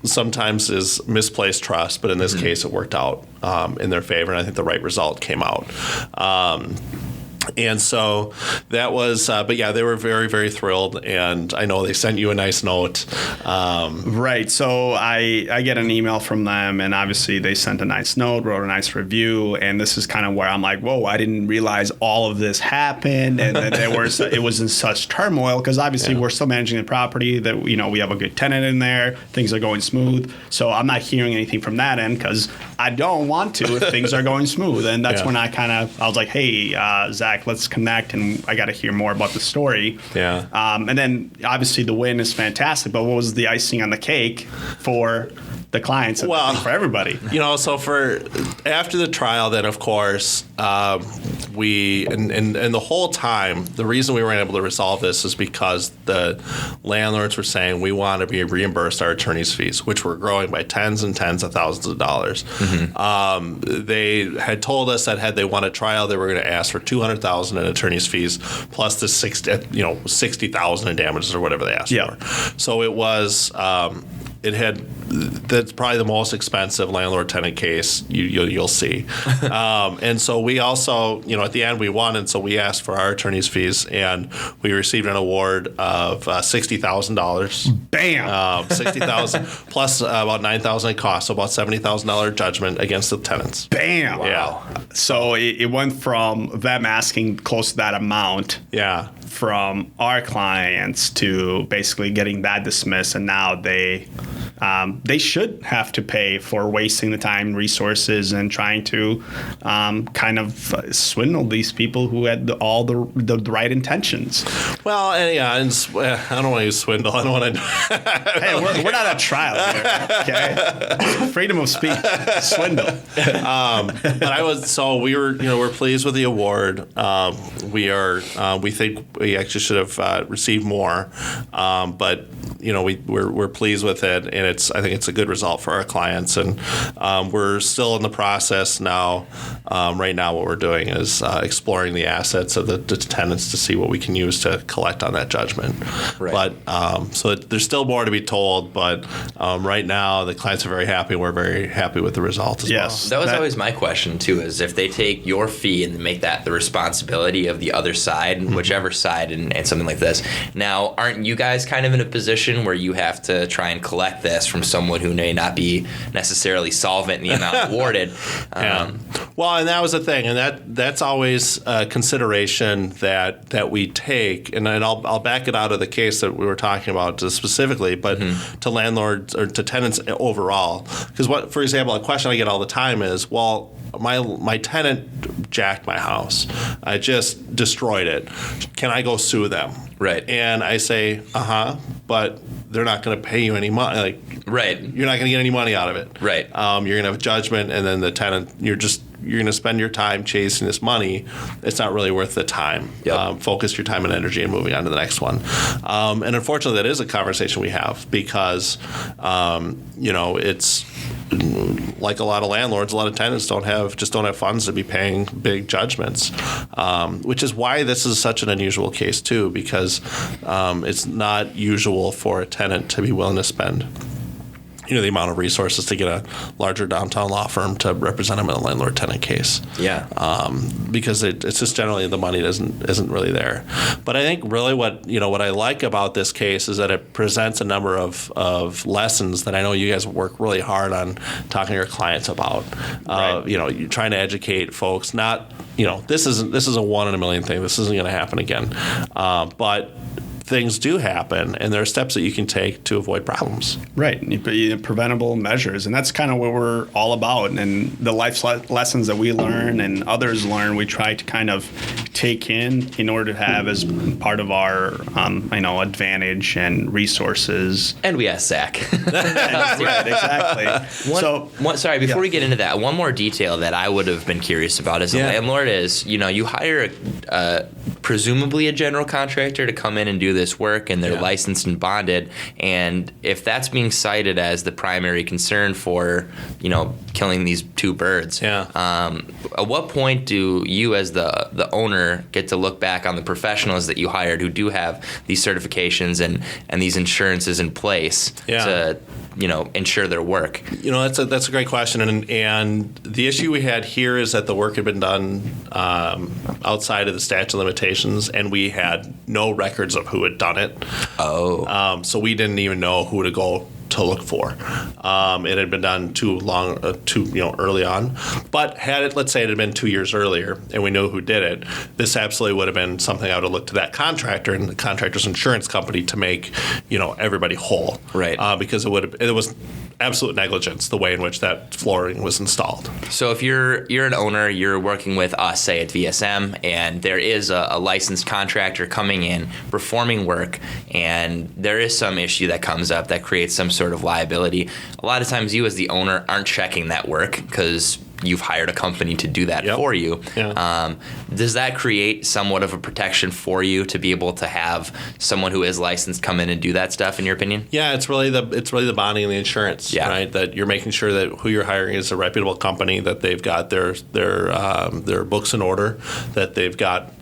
sometimes is misplaced trust, but in this case, it worked out in their favor, and I think the right result came out. And so that was, but yeah, they were very, very thrilled, and I know they sent you a nice note. Right. So I get an email from them, and obviously they sent a nice note, wrote a nice review, and this is kind of where I'm like, whoa, I didn't realize all of this happened, and that it was in such turmoil, because obviously we're still managing the property, that we have a good tenant in there, things are going smooth. So I'm not hearing anything from that end, because I don't want to if things are going smooth. And that's when I was like, hey, Zach, let's connect, and I got to hear more about the story. Yeah. And then obviously the win is fantastic, but what was the icing on the cake for the clients and for everybody? So for after the trial, then of course we and the whole time, the reason we weren't able to resolve this is because the landlords were saying we want to be reimbursed our attorney's fees, which were growing by tens and tens of thousands of dollars. Mm-hmm. They had told us that had they won a trial, they were going to ask for $200,000 in attorney's fees plus the $60,000 in damages or whatever they asked for. So it was. That's probably the most expensive landlord-tenant case you'll see. And so we also, at the end we won, and so we asked for our attorney's fees, and we received an award of $60,000. Bam! $60,000 plus about $9,000 in costs, so about $70,000 judgment against the tenants. Bam! Wow. Yeah. So it went from them asking close to that amount. Yeah. From our clients to basically getting that dismissed, and now they should have to pay for wasting the time, resources, and trying to kind of swindle these people who had all the right intentions. Well, and I don't want to use swindle. I don't want to. Hey, we're not at trial here, okay? Freedom of speech, swindle. But we're pleased with the award. We think we actually should have received more, but we're pleased with it, and I think it's a good result for our clients, and we're still in the process now. Right now, what we're doing is exploring the assets of the tenants to see what we can use to collect on that judgment. Right. But so there's still more to be told, but right now the clients are very happy. We're very happy with the result as well. That was always my question too: is if they take your fee and make that the responsibility of the other side, mm-hmm. whichever side, and something like this. Now, aren't you guys kind of in a position where you have to try and collect this from someone who may not be necessarily solvent in the amount awarded? Well, and that was the thing, and that's always a consideration that we take, and I'll back it out of the case that we were talking about specifically, but mm-hmm. to landlords or to tenants overall. Because for example, a question I get all the time is, well, my tenant jacked my house. I just destroyed it. Can I go sue them? Right. And I say, but they're not going to pay you any money. Right. You're not going to get any money out of it. Right. You're going to have a judgment, and then the tenant, you're going to spend your time chasing this money. It's not really worth the time. Yep. Focus your time and energy and moving on to the next one. And unfortunately, that is a conversation we have because, it's like a lot of landlords, a lot of tenants don't have funds to be paying big judgments, which is why this is such an unusual case too, because it's not usual for a tenant to be willing to spend the amount of resources to get a larger downtown law firm to represent them in a landlord-tenant case. Yeah. Because it's just generally the money isn't really there. But I think really what I like about this case is that it presents a number of lessons that I know you guys work really hard on talking to your clients about. Right. You're trying to educate folks. Not this is a one in a million thing. This isn't going to happen again. But things do happen, and there are steps that you can take to avoid problems. Right, preventable measures, and that's kind of what we're all about. And the life lessons that we learn and others learn, we try to kind of take in order to have as part of our, advantage and resources. And we asked Zach. Right, exactly. Sorry, before we get into that, one more detail that I would have been curious about as a landlord is, you hire presumably a general contractor to come in and do this work, and they're licensed and bonded. And if that's being cited as the primary concern for, killing these two birds, at what point do you as the owner get to look back on the professionals that you hired who do have these certifications and these insurances in place to ensure their work? That's a great question, and the issue we had here is that the work had been done outside of the statute of limitations, and we had no records of who had done it. So we didn't even know who to go to look for. It had been done too early on. But let's say it had been 2 years earlier, and we knew who did it, this absolutely would have been something I would have looked to that contractor and the contractor's insurance company to make, everybody whole. Right. Because it was absolute negligence the way in which that flooring was installed. So if you're an owner, you're working with us, say at VSM, and there is a licensed contractor coming in, performing work, and there is some issue that comes up that creates some sort of liability. A lot of times you as the owner aren't checking that work because you've hired a company to do that for you. Yeah. Does that create somewhat of a protection for you to be able to have someone who is licensed come in and do that stuff, in your opinion? Yeah, it's really the bonding and the insurance, right? That you're making sure that who you're hiring is a reputable company, that they've got their books in order, that they've got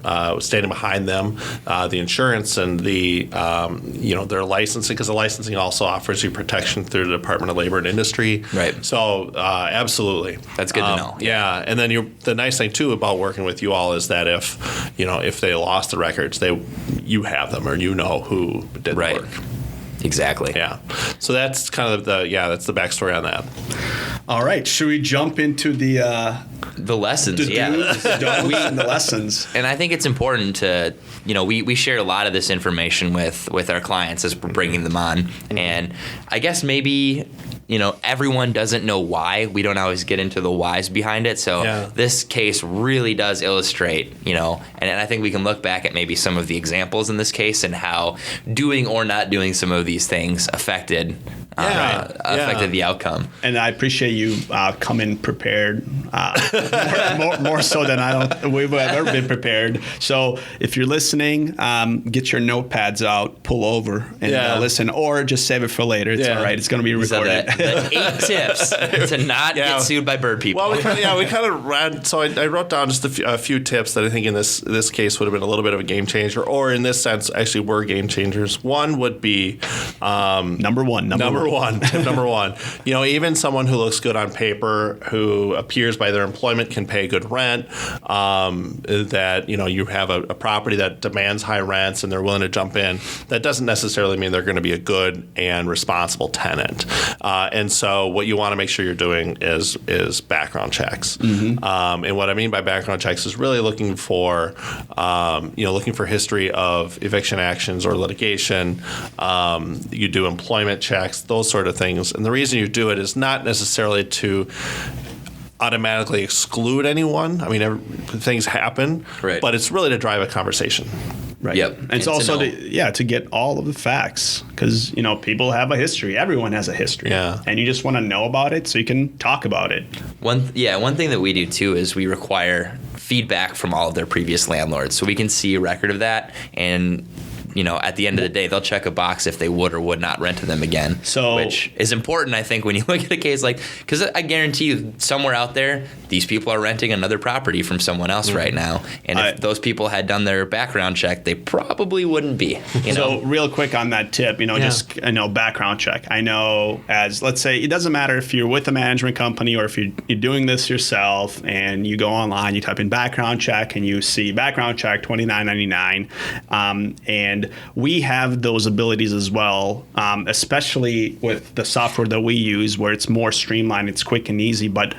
standing behind them, the insurance and the their licensing, because the licensing also offers you protection through the Department of Labor and Industry. Right. So absolutely, that's good to know. Yeah, and then the nice thing too about working with you all is that if they lost the records, you have them, or who did the work. Exactly. Yeah. So that's kind of that's the backstory on that. All right. Should we jump into the lessons? the and the lessons. And I think it's important to, we share a lot of this information with our clients as we're bringing them on. And I guess maybe, everyone doesn't know why. We don't always get into the whys behind it. So this case really does illustrate, and I think we can look back at maybe some of the examples in this case and how doing or not doing some of these things affected the outcome. And I appreciate you coming prepared, more so than we've ever been prepared. So if you're listening, get your notepads out, pull over, and listen, or just save it for later. It's all right. It's going to be recorded. The 8 tips to not get sued by bird people. Well, we kind of read. So I wrote down just a few tips that I think in this case would have been a little bit of a game changer, or in this sense, actually were game changers. One would be number one. Tip number one. Even someone who looks good on paper, who appears by their employment, can pay good rent. That you have a property that demands high rents and they're willing to jump in. That doesn't necessarily mean they're going to be a good and responsible tenant. And so what you want to make sure you're doing is background checks. Mm-hmm. And what I mean by background checks is really looking for history of eviction actions or litigation. You do employment checks, those sort of things. And the reason you do it is not necessarily to automatically exclude anyone. I mean, things happen, but it's really to drive a conversation. Right. Yep. And it's also to get all of the facts, because people have a history. Everyone has a history. Yeah. And you just want to know about it so you can talk about it. One thing that we do too is we require feedback from all of their previous landlords, so we can see a record of that. And at the end of the day, they'll check a box if they would or would not rent to them again. So, which is important, I think, when you look at a case because I guarantee you, somewhere out there, these people are renting another property from someone else right now. And if those people had done their background check, they probably wouldn't be. So real quick on that tip, just background check. I know, as let's say, it doesn't matter if you're with a management company or if you're doing this yourself, and you go online, you type in background check, and you see background check $29.99, and we have those abilities as well, especially with the software that we use, where it's more streamlined, it's quick and easy. But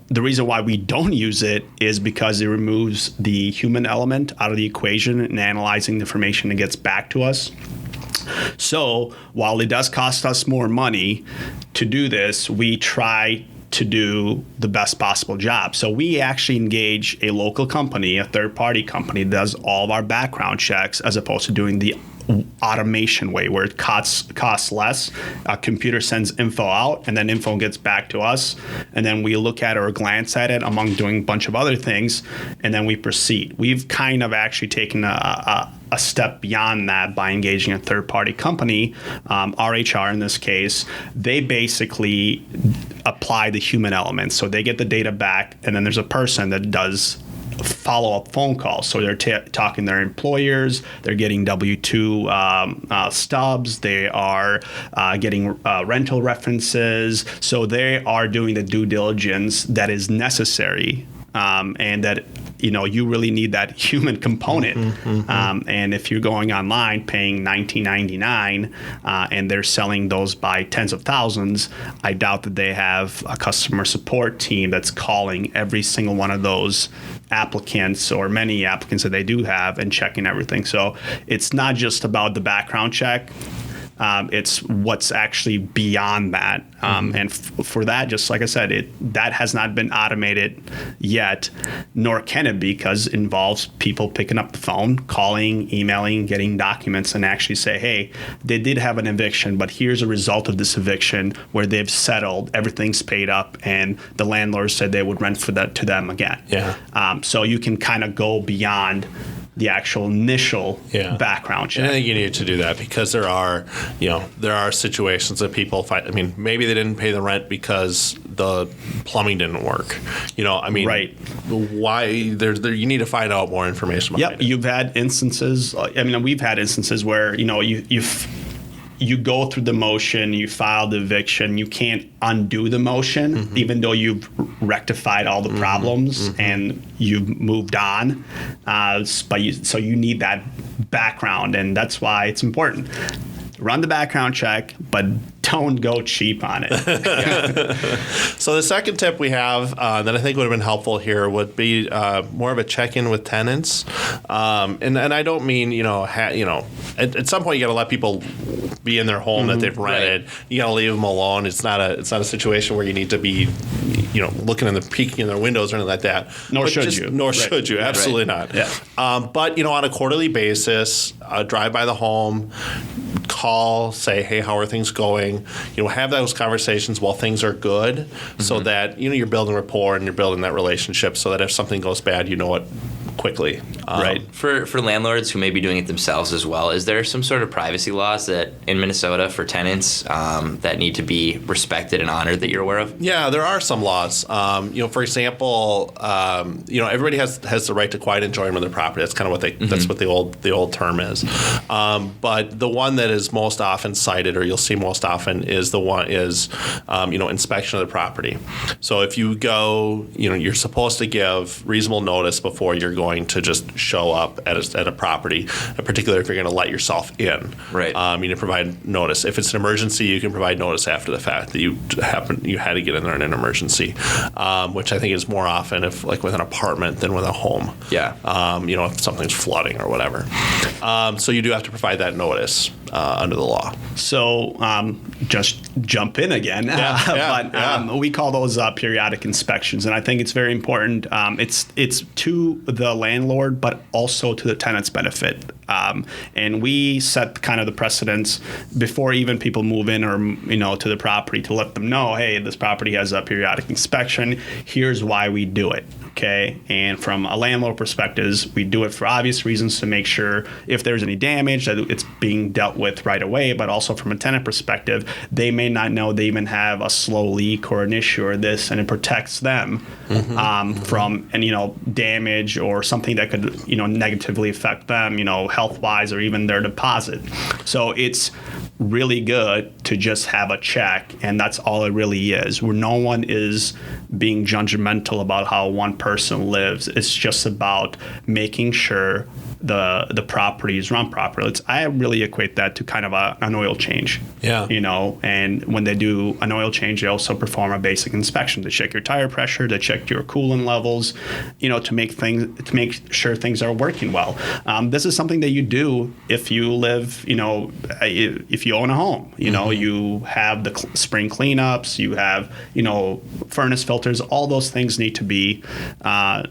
the reason why we don't use it is because it removes the human element out of the equation and analyzing the information that gets back to us. So while it does cost us more money to do this, we try to do the best possible job. So we actually engage a local company, a third-party company that does all of our background checks, as opposed to doing the automation way, where it costs less. A computer sends info out, and then info gets back to us, and then we look at it or glance at it among doing a bunch of other things, and then we proceed. We've kind of actually taken a step beyond that by engaging a third-party company, RHR in this case. They basically apply the human element. So they get the data back, and then there's a person that does follow-up phone calls. So they're talking to their employers, they're getting W-2 stubs, they are getting rental references. So they are doing the due diligence that is necessary, and that you really need that human component. And if you're going online paying $19.99 and they're selling those by tens of thousands, I doubt that they have a customer support team that's calling every single one of those applicants, or many applicants that they do have, and checking everything. So it's not just about the background check. It's what's actually beyond that. And for that, just like I said, that has not been automated yet, nor can it be, because it involves people picking up the phone, calling, emailing, getting documents, and actually say, hey, they did have an eviction, but here's a result of this eviction where they've settled, everything's paid up, and the landlord said they would rent for that to them again. So you can kind of go beyond the actual initial background check. And I think you need to do that, because there are situations that people find. I mean, maybe they didn't pay the rent because the plumbing didn't work. Right. Why? You need to find out more information behind it. You've had instances. We've had instances where you go through the motion, you file the eviction, you can't undo the motion, even though you've rectified all the problems and you've moved on. So you need that background, and that's why it's important. Run the background check, but don't go cheap on it. So the second tip we have that I think would have been helpful here would be more of a check-in with tenants. And I don't mean, at some point you got to let people be in their home that they've rented. Right. You got to leave them alone. It's not a situation where you need to be, looking in peeking in their windows or anything like that. Nor should you. Absolutely not. Yeah. But on a quarterly basis, drive by the home, call, say, hey, how are things going? Have those conversations while things are good, so that you're building rapport and you're building that relationship, so that if something goes bad, you know it quickly. Right. For landlords who may be doing it themselves as well, is there some sort of privacy laws that in Minnesota for tenants that need to be respected and honored that you're aware of? Yeah, there are some laws. For example, everybody has the right to quiet enjoyment of their property. That's kind of what that's what the old term is. But the one that is most often cited, or you'll see most often, is inspection of the property. So if you go, you're supposed to give reasonable notice before you're going to just show up at a property, in particular if you're going to let yourself in. Right. You need to provide notice. If it's an emergency, you can provide notice after the fact that you had to get in there in an emergency, which I think is more often if like with an apartment than with a home. Yeah. If something's flooding or whatever. So you do have to provide that notice under the law. So just jump in again. We call those periodic inspections, and I think it's very important. It's to the landlord, but also to the tenant's benefit. And we set kind of the precedence before even people move in or, to the property to let them know, hey, this property has a periodic inspection. Here's why we do it. Okay. And from a landlord perspective, we do it for obvious reasons to make sure if there's any damage that it's being dealt with right away. But also from a tenant perspective, they may not know they even have a slow leak or an issue or this, and it protects them from any damage or something that could negatively affect them, health wise or even their deposit. So it's really good to just have a check, and that's all it really is, where no one is being judgmental about how one person lives. It's just about making sure the property is run properly. I really equate that to kind of an oil change. Yeah. And when they do an oil change, they also perform a basic inspection to check your tire pressure, to check your coolant levels, to make sure things are working well. This is something that you do if you live, if you own a home. You have the spring cleanups, you have, furnace filters. All those things need to be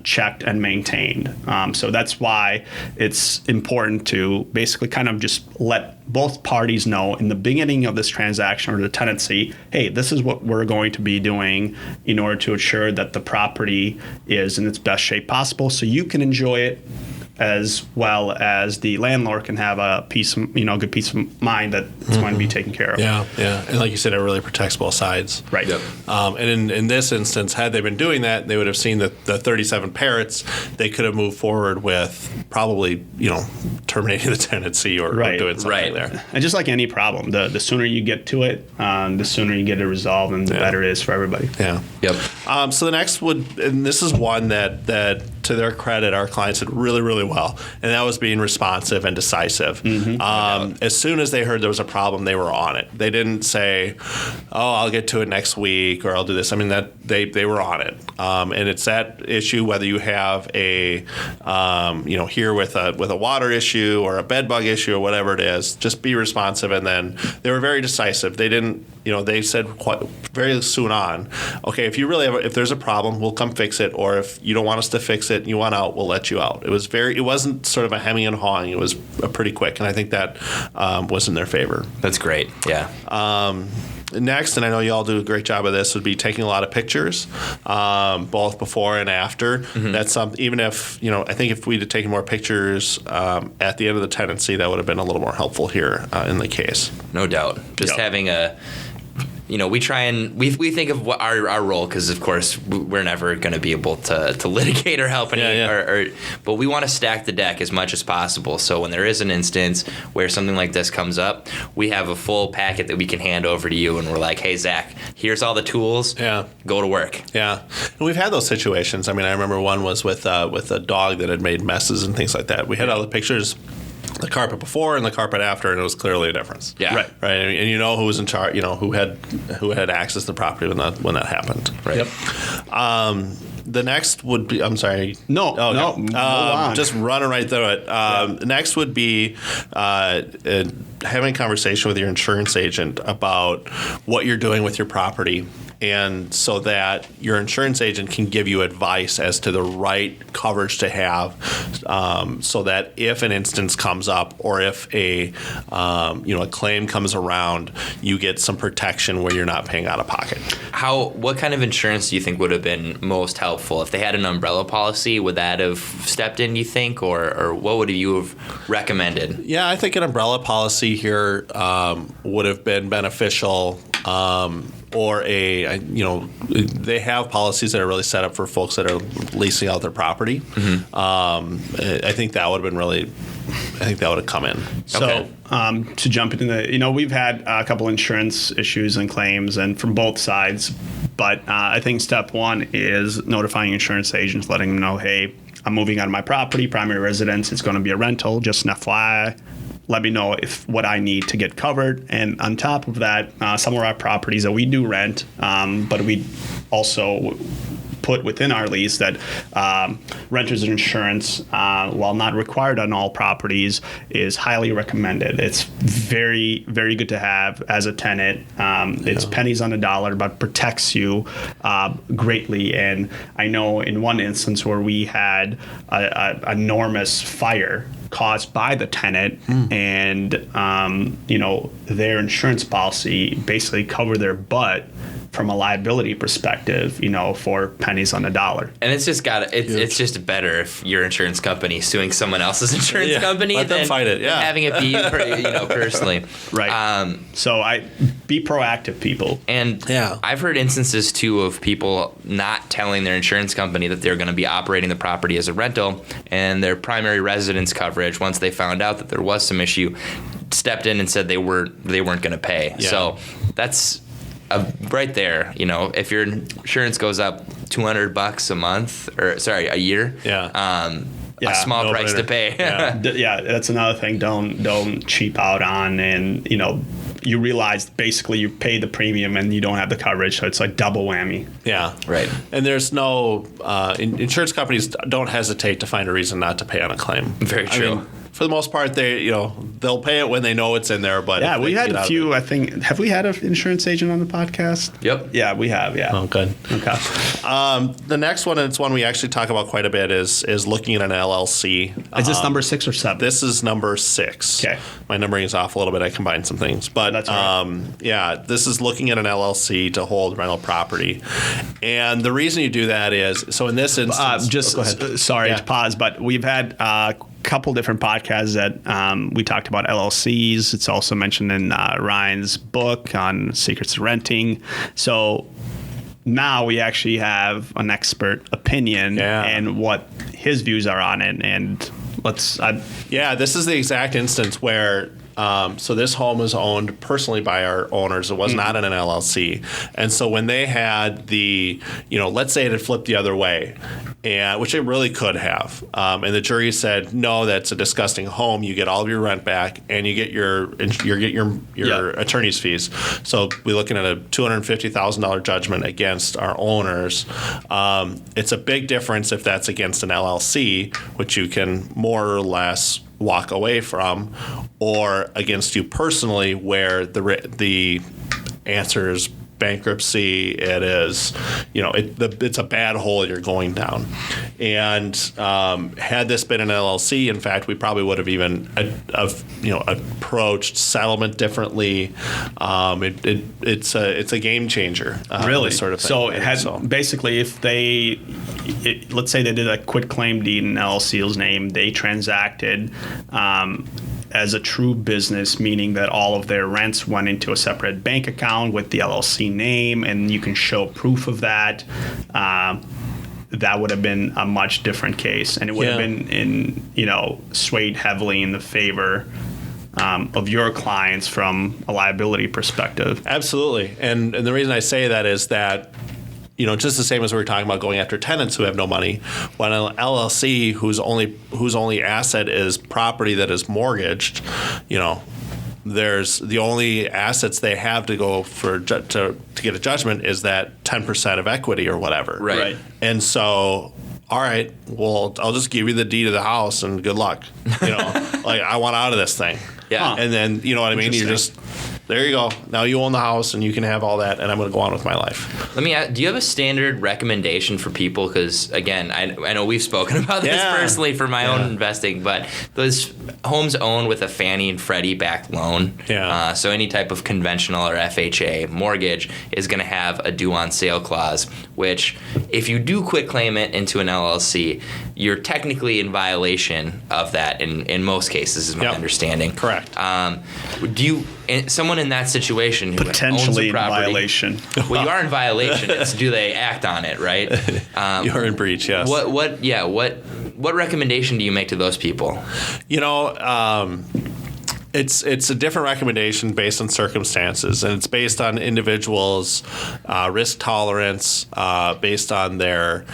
checked and maintained. So that's why it's important to basically kind of just let both parties know in the beginning of this transaction or the tenancy, hey, this is what we're going to be doing in order to ensure that the property is in its best shape possible so you can enjoy it as well as the landlord can have a good peace of mind that it's going to be taken care of. Yeah. And like you said, it really protects both sides. Right. Yep. And in this instance, had they been doing that, they would have seen that the 37 parrots, they could have moved forward with probably, terminating the tenancy or doing something there. And just like any problem, the sooner you get to it, the sooner you get it resolved, and the better it is for everybody. Yeah. Yep. So the next and this is one that to their credit, our clients did really, really well, and that was being responsive and decisive. As soon as they heard there was a problem, they were on it. They didn't say, "Oh, I'll get to it next week," or "I'll do this." I mean, that they were on it, and it's that issue whether you have a here with a water issue or a bed bug issue or whatever it is. Just be responsive, and then they were very decisive. They didn't. They said quite very soon on, okay, if there's a problem, we'll come fix it, or if you don't want us to fix it and you want out, we'll let you out. It wasn't sort of a hemming and hawing. It was pretty quick, and I think that was in their favor. That's great. Yeah. Next, and I know you all do a great job of this, would be taking a lot of pictures, both before and after. That's something. Even if I think if we'd have taken more pictures at the end of the tenancy, that would have been a little more helpful here in the case. No doubt. Just having a. We try and we think of what our role, because of course we're never going to be able to litigate or help any, but we want to stack the deck as much as possible. So when there is an instance where something like this comes up, we have a full packet that we can hand over to you, and we're like, hey Zach, here's all the tools. Yeah, go to work. Yeah, and we've had those situations. I mean, I remember one was with a dog that had made messes and things like that. We had all the pictures. The carpet before and the carpet after, and it was clearly a difference. Yeah, right. And who was in charge. Who had access to the property when that happened. Right. Yep. The next would be. I'm sorry. No. Just running right through it. Next would be having a conversation with your insurance agent about what you're doing with your property, and so that your insurance agent can give you advice as to the right coverage to have, so that if an instance comes up or if a claim comes around, you get some protection where you're not paying out of pocket. What kind of insurance do you think would have been most helpful? If they had an umbrella policy, would that have stepped in, you think, or what would you have recommended? Yeah, I think an umbrella policy here would have been beneficial. Or they have policies that are really set up for folks that are leasing out their property. I think that would have been really. I think that would have come in. So to jump into we've had a couple insurance issues and claims, and from both sides. But I think step one is notifying insurance agents, letting them know, hey, I'm moving out of my property, primary residence. It's going to be a rental. Just an FYI. Let me know what I need to get covered. And on top of that, some of our properties that we do rent, but we also put within our lease that renters insurance, while not required on all properties, is highly recommended. It's very, very good to have as a tenant. It's pennies on the dollar, but protects you greatly. And I know in one instance where we had an enormous fire caused by the tenant, and their insurance policy basically cover their butt from a liability perspective, for pennies on the dollar. And it's just it's just better if your insurance company is suing someone else's insurance company let them fight it. than having it be personally. Right. So be proactive, people. And I've heard instances too of people not telling their insurance company that they're going to be operating the property as a rental, and their primary residence coverage, once they found out that there was some issue, stepped in and said they weren't going to pay. Yeah. So that's right there. If your insurance goes up $200 a month, or sorry, a year, a small price to pay. That's another thing. Don't cheap out on, and you realize basically you pay the premium and you don't have the coverage, so it's like double whammy. Yeah, right. And there's no insurance companies don't hesitate to find a reason not to pay on a claim. Very true. I mean, for the most part, they'll pay it when they know it's in there. But we had a few. I think, have we had an insurance agent on the podcast? Yep. Yeah, we have. Yeah. Oh, good. Okay. The next one, and it's one we actually talk about quite a bit, is looking at an LLC. Is this number 6 or 7? This is number 6. Okay. My numbering is off a little bit. I combined some things, but that's all right. This is looking at an LLC to hold rental property, and the reason you do that is so in this instance. Go ahead. Sorry to pause, but we've had couple different podcasts that we talked about LLCs. It's also mentioned in Ryan's book on secrets of renting. So now we actually have an expert opinion and what his views are on it. And this is the exact instance where so this home is owned personally by our owners. It was not in an LLC. And so when they had the, let's say it had flipped the other way, and which it really could have, and the jury said, no, that's a disgusting home. You get all of your rent back, and you get your attorney's fees. So we're looking at a $250,000 judgment against our owners. It's a big difference if that's against an LLC, which you can more or less walk away from, or against you personally, where the answer is bankruptcy. It is, it's a bad hole you're going down. And had this been an LLC, in fact, we probably would have even approached settlement differently. It's a game changer. Really, sort of thing. So basically, if let's say they did a quitclaim deed in LLC's name, they transacted as a true business, meaning that all of their rents went into a separate bank account with the LLC name, and you can show proof of that. That would have been a much different case, and it would have been swayed heavily in the favor of your clients from a liability perspective. Absolutely, and the reason I say that is that, just the same as we were talking about going after tenants who have no money, when an LLC whose only asset is property that is mortgaged, there's the only assets they have to go for to get a judgment is that 10% of equity or whatever. Right. And so, all right, well, I'll just give you the deed of the house and good luck. Like, I want out of this thing. Yeah. And then, you know what I mean? You're just, there you go. Now you own the house and you can have all that, and I'm going to go on with my life. Let me ask, do you have a standard recommendation for people? Because, again, I know we've spoken about this personally for my own investing, but those homes owned with a Fannie and Freddie backed loan, so any type of conventional or FHA mortgage is going to have a due on sale clause, which if you do quit claim it into an LLC, you're technically in violation of that in most cases, is my understanding. Correct. Someone in that situation who potentially owns a property, in violation. Well, you are in violation. It's do they act on it, right? You're in breach. Yes. What recommendation do you make to those people? It's a different recommendation based on circumstances, and it's based on individuals' risk tolerance, based on their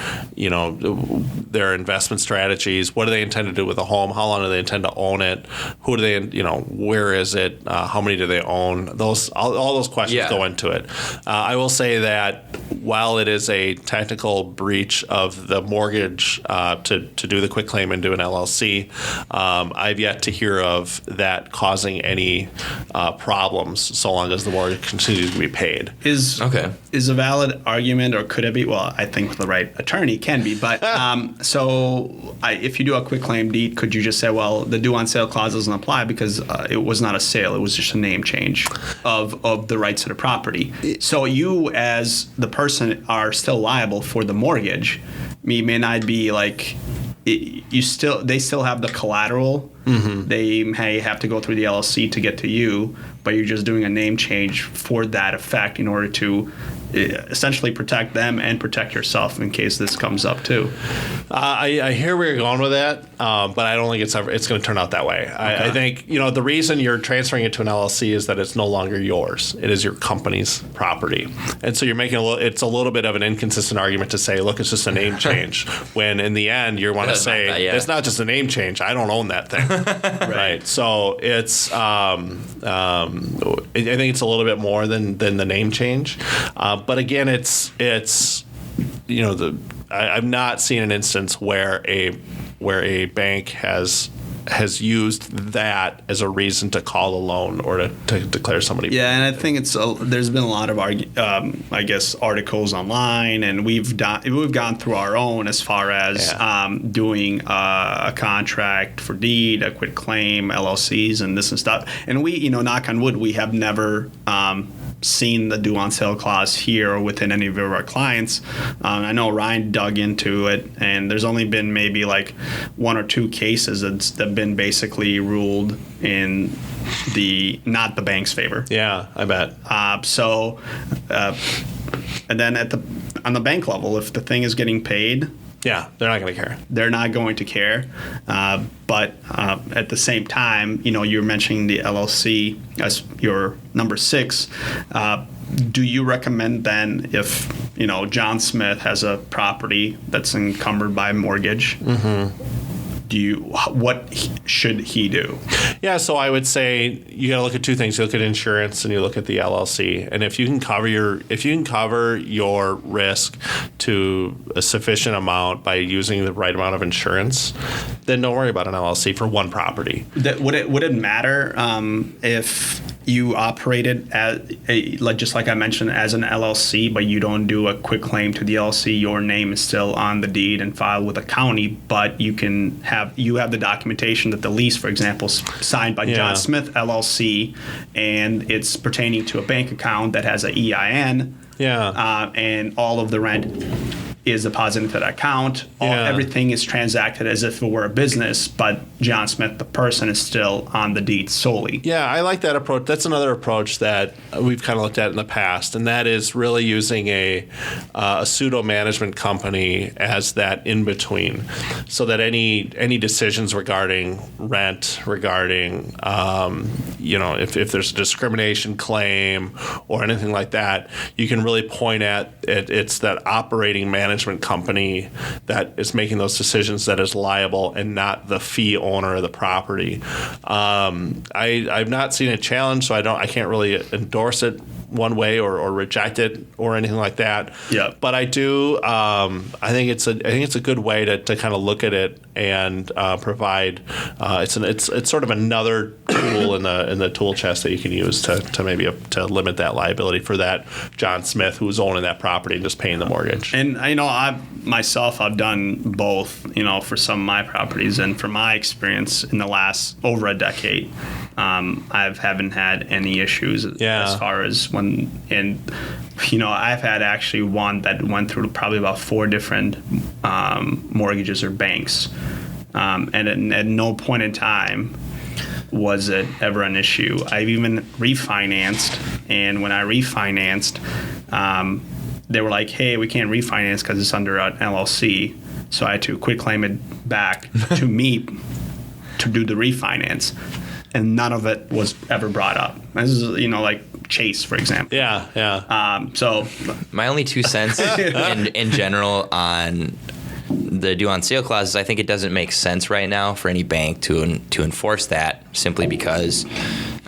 investment strategies. What do they intend to do with the home? How long do they intend to own it? Who do they, where is it? How many do they own? All those questions go into it. I will say that while it is a technical breach of the mortgage to do the quitclaim into an LLC, I've yet to hear of that causing any problems so long as the mortgage continues to be paid. Is a valid argument, or could it be? Well, I think the right attorney can be. But if you do a quick claim deed, could you just say, well, the due on sale clause doesn't apply because it was not a sale; it was just a name change of the rights to the property. So you, as the person, are still liable for the mortgage. You may not be like. They still have the collateral. Mm-hmm. They may have to go through the LLC to get to you, but you're just doing a name change for that effect in order to essentially protect them and protect yourself in case this comes up too. I hear where you're going with that, but I don't think it's going to turn out that way. Okay. I think the reason you're transferring it to an LLC is that it's no longer yours; it is your company's property, and so you're making it's a little bit of an inconsistent argument to say, look, it's just a name change, when in the end you want to say it's not just a name change. I don't own that thing, right? So it's I think it's a little bit more than the name change. But again, I've not seen an instance where a bank has used that as a reason to call a loan or to declare somebody. Yeah, and I think there's been a lot of articles online, and we've gone through our own as far as doing a contract for deed, a quit claim, LLCs, and this and stuff. And we, knock on wood, we have never seen the due on sale clause here or within any of our clients. I know Ryan dug into it, and there's only been maybe like one or two cases that have been basically ruled in not the bank's favor. Yeah, I bet. And then on the bank level, if the thing is getting paid, yeah, they're not going to care. They're not going to care. But at the same time, you're mentioning the LLC as your number 6. Do you recommend then if, John Smith has a property that's encumbered by mortgage, what should he do? Yeah, so I would say you got to look at two things. You look at insurance and you look at the LLC. And if you can cover your risk to a sufficient amount by using the right amount of insurance, then don't worry about an LLC for one property. Would it matter if you operated just like I mentioned, as an LLC, but you don't do a quick claim to the LLC? Your name is still on the deed and filed with the county, but you have the documentation that the lease, for example, is signed by John Smith LLC, and it's pertaining to a bank account that has an EIN. And all of the rent is deposited into that account. Everything is transacted as if it were a business, but John Smith, the person, is still on the deed solely. Yeah, I like that approach. That's another approach that we've kind of looked at in the past, and that is really using a pseudo management company as that in between, so that any decisions regarding rent, regarding if there's a discrimination claim or anything like that, you can really point at it's that operating management company that is making those decisions that is liable, and not the fee owner of the property. I've not seen a challenge, so I can't really endorse it one way or reject it or anything like that. Yeah. But I do. I think it's a good way to kind of look at it and provide. It's sort of another tool in the tool chest that you can use to maybe to limit that liability for that John Smith who's owning that property and just paying the mortgage. And I've done both. For some of my properties, and from my experience in the last over a decade, I haven't had any issues as far as I've had actually one that went through probably about 4 different mortgages or banks, and at no point in time was it ever an issue. I've even refinanced, and when I refinanced, they were like, hey, we can't refinance because it's under an LLC. So I had to quit claim it back to me to do the refinance. And none of it was ever brought up. This is, like Chase, for example. Yeah. So my only 2 cents in general on the due on sale clauses, I think it doesn't make sense right now for any bank to enforce that, simply because,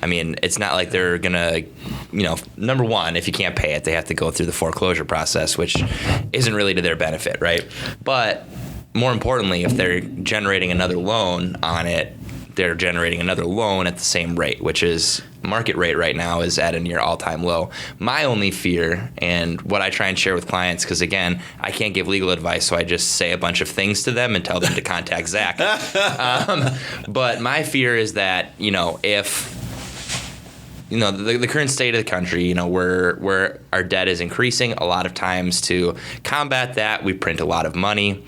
it's not like they're gonna, number one, if you can't pay it, they have to go through the foreclosure process, which isn't really to their benefit, right? But more importantly, if they're generating another loan on it, they're generating another loan at the same rate, which is market rate right now is at a near all-time low. My only fear, and what I try and share with clients, because again, I can't give legal advice, so I just say a bunch of things to them and tell them to contact Zach. But my fear is that, if the current state of the country, where our debt is increasing, a lot of times to combat that, we print a lot of money,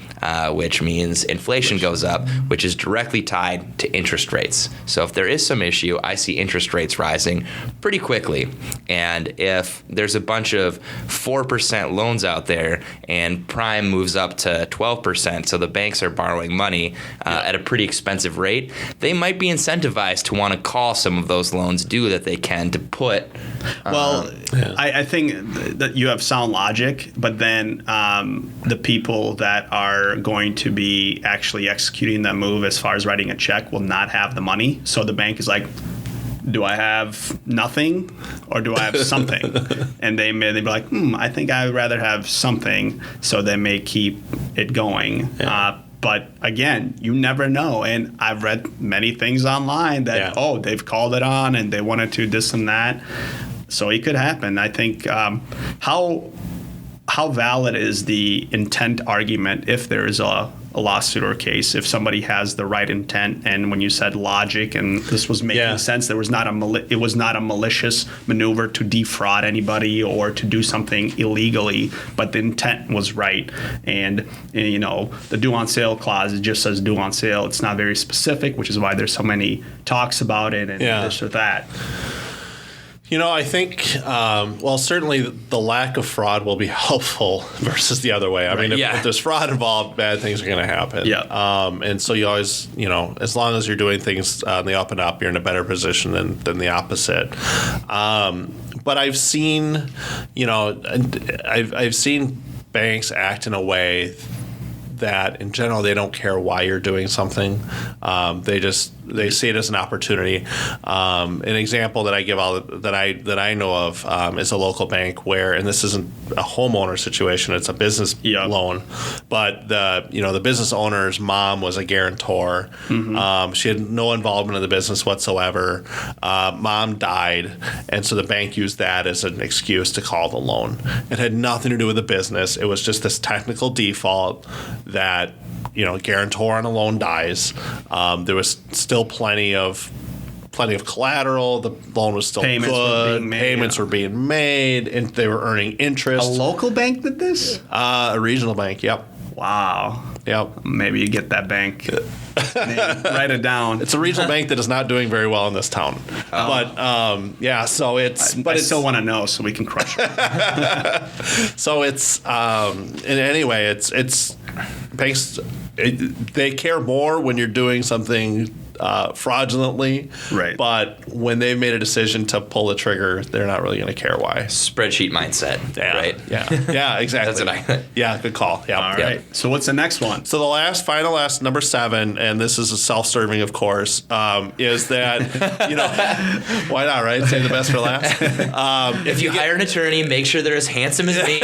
which means inflation goes up, which is directly tied to interest rates. So if there is some issue, I see interest rates rising pretty quickly. And if there's a bunch of 4% loans out there and prime moves up to 12%, so the banks are borrowing money at a pretty expensive rate, they might be incentivized to want to call some of those loans due that they can to put. I think that you have sound logic, but then the people that are going to be actually executing that move as far as writing a check will not have the money. So the bank is like, do I have nothing or do I have something? And they'd be like, I think I'd rather have something. So they may keep it going. Yeah. But again, you never know. And I've read many things online that, they've called it on and they wanted to this and that. So it could happen. I think how valid is the intent argument if there is a lawsuit or case, if somebody has the right intent, and when you said logic and this was making sense, there was not it was not a malicious maneuver to defraud anybody or to do something illegally, but the intent was right. And the due on sale clause, it just says due on sale. It's not very specific, which is why there's so many talks about it and this or that. I think, certainly the lack of fraud will be helpful versus the other way. I mean, if there's fraud involved, bad things are going to happen. Yeah. And so you always, as long as you're doing things on the up and up, you're in a better position than the opposite. But I've seen, I've seen banks act in a way that in general they don't care why you're doing something. They see it as an opportunity. An example that I give out that I know of is a local bank where, and this isn't a homeowner situation, it's a business loan, but the business owner's mom was a guarantor. Mm-hmm. She had no involvement in the business whatsoever. Mom died, and so the bank used that as an excuse to call the loan. It had nothing to do with the business. It was just this technical default that guarantor on a loan dies. There was still plenty of collateral. The loan was still good. Payments were being made, and they were earning interest. A local bank did this? A regional bank. Yep. Wow. Yep. Maybe you get that bank. Write it down. It's a regional bank that is not doing very well in this town. But so it's. But I still want to know so we can crush it. So it's. And anyway, it's banks. They care more when you're doing something fraudulently, right? But when they've made a decision to pull the trigger, they're not really going to care why. Spreadsheet mindset, right? Yeah, exactly. That's what Yeah, good call. Yeah. All right. So what's the next one? So the last number 7, and this is a self-serving, of course, is that why not, right? Save the best for last. If you hire an attorney, make sure they're as handsome as me.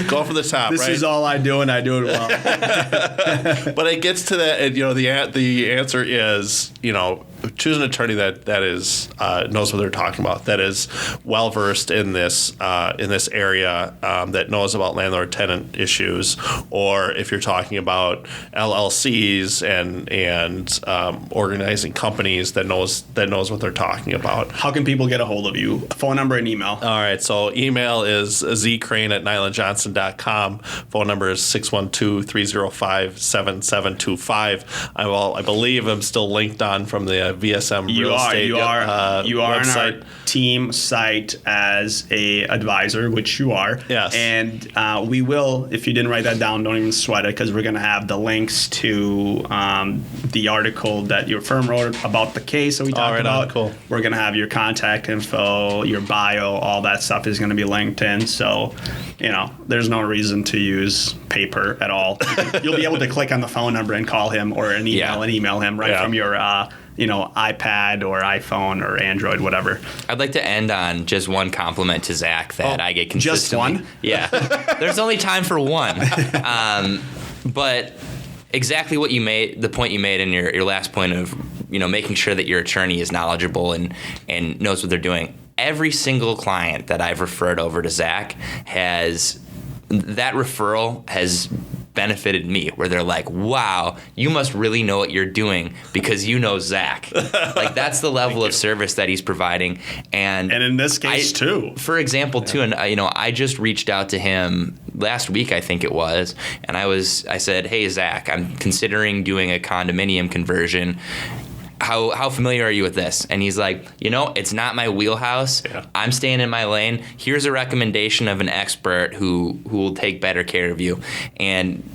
Go for the top. This is all I do, and I do it well. But it gets to that, and the answer is, choose an attorney that is knows what they're talking about, that is well versed in this area, that knows about landlord-tenant issues, or if you're talking about LLCs and organizing companies, that knows what they're talking about. How can people get a hold of you? Phone number and email. All right, so email is zcrain@nilanjohnson.com. Phone number is 612-305-7725. I believe I'm still linked on from the VSM Real Estate website. You are on our team site as a advisor, which you are. Yes. And we will, if you didn't write that down, don't even sweat it, because we're going to have the links to the article that your firm wrote about the case that we talked about. Cool. We're going to have your contact info, your bio, all that stuff is going to be linked in. So, there's no reason to use paper at all. You'll be able to click on the phone number and call him, or an email and email him from your iPad or iPhone or Android, whatever. I'd like to end on just one compliment to Zach that I get consistently. Just one? Yeah. There's only time for one. But exactly what you made, the point you made in your last point of, making sure that your attorney is knowledgeable and knows what they're doing. Every single client that I've referred over to Zach that referral has benefited me, where they're like, wow, you must really know what you're doing because you know Zach. Like, that's the level of service that he's providing. And in this case too. For example, too, and I just reached out to him last week, I think it was, and I said, hey, Zach, I'm considering doing a condominium conversion. How familiar are you with this? And he's like, it's not my wheelhouse. Yeah. I'm staying in my lane. Here's a recommendation of an expert who will take better care of you. And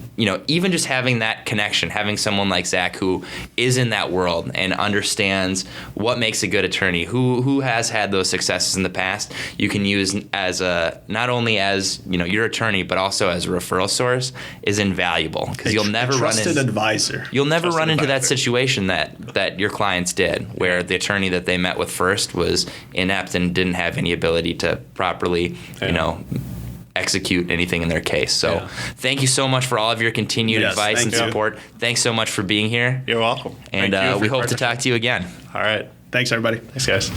even just having that connection, having someone like Zach who is in that world and understands what makes a good attorney, who has had those successes in the past, you can use as not only as your attorney, but also as a referral source, is invaluable, because you'll never trusted advisor. You'll never run into that situation that your clients did, where the attorney that they met with first was inept and didn't have any ability to properly, execute anything in their case. So thank you so much for all of your continued advice and support. Thanks so much for being here. You're welcome. And we hope to talk to you again. All right. Thanks, everybody. Thanks, guys.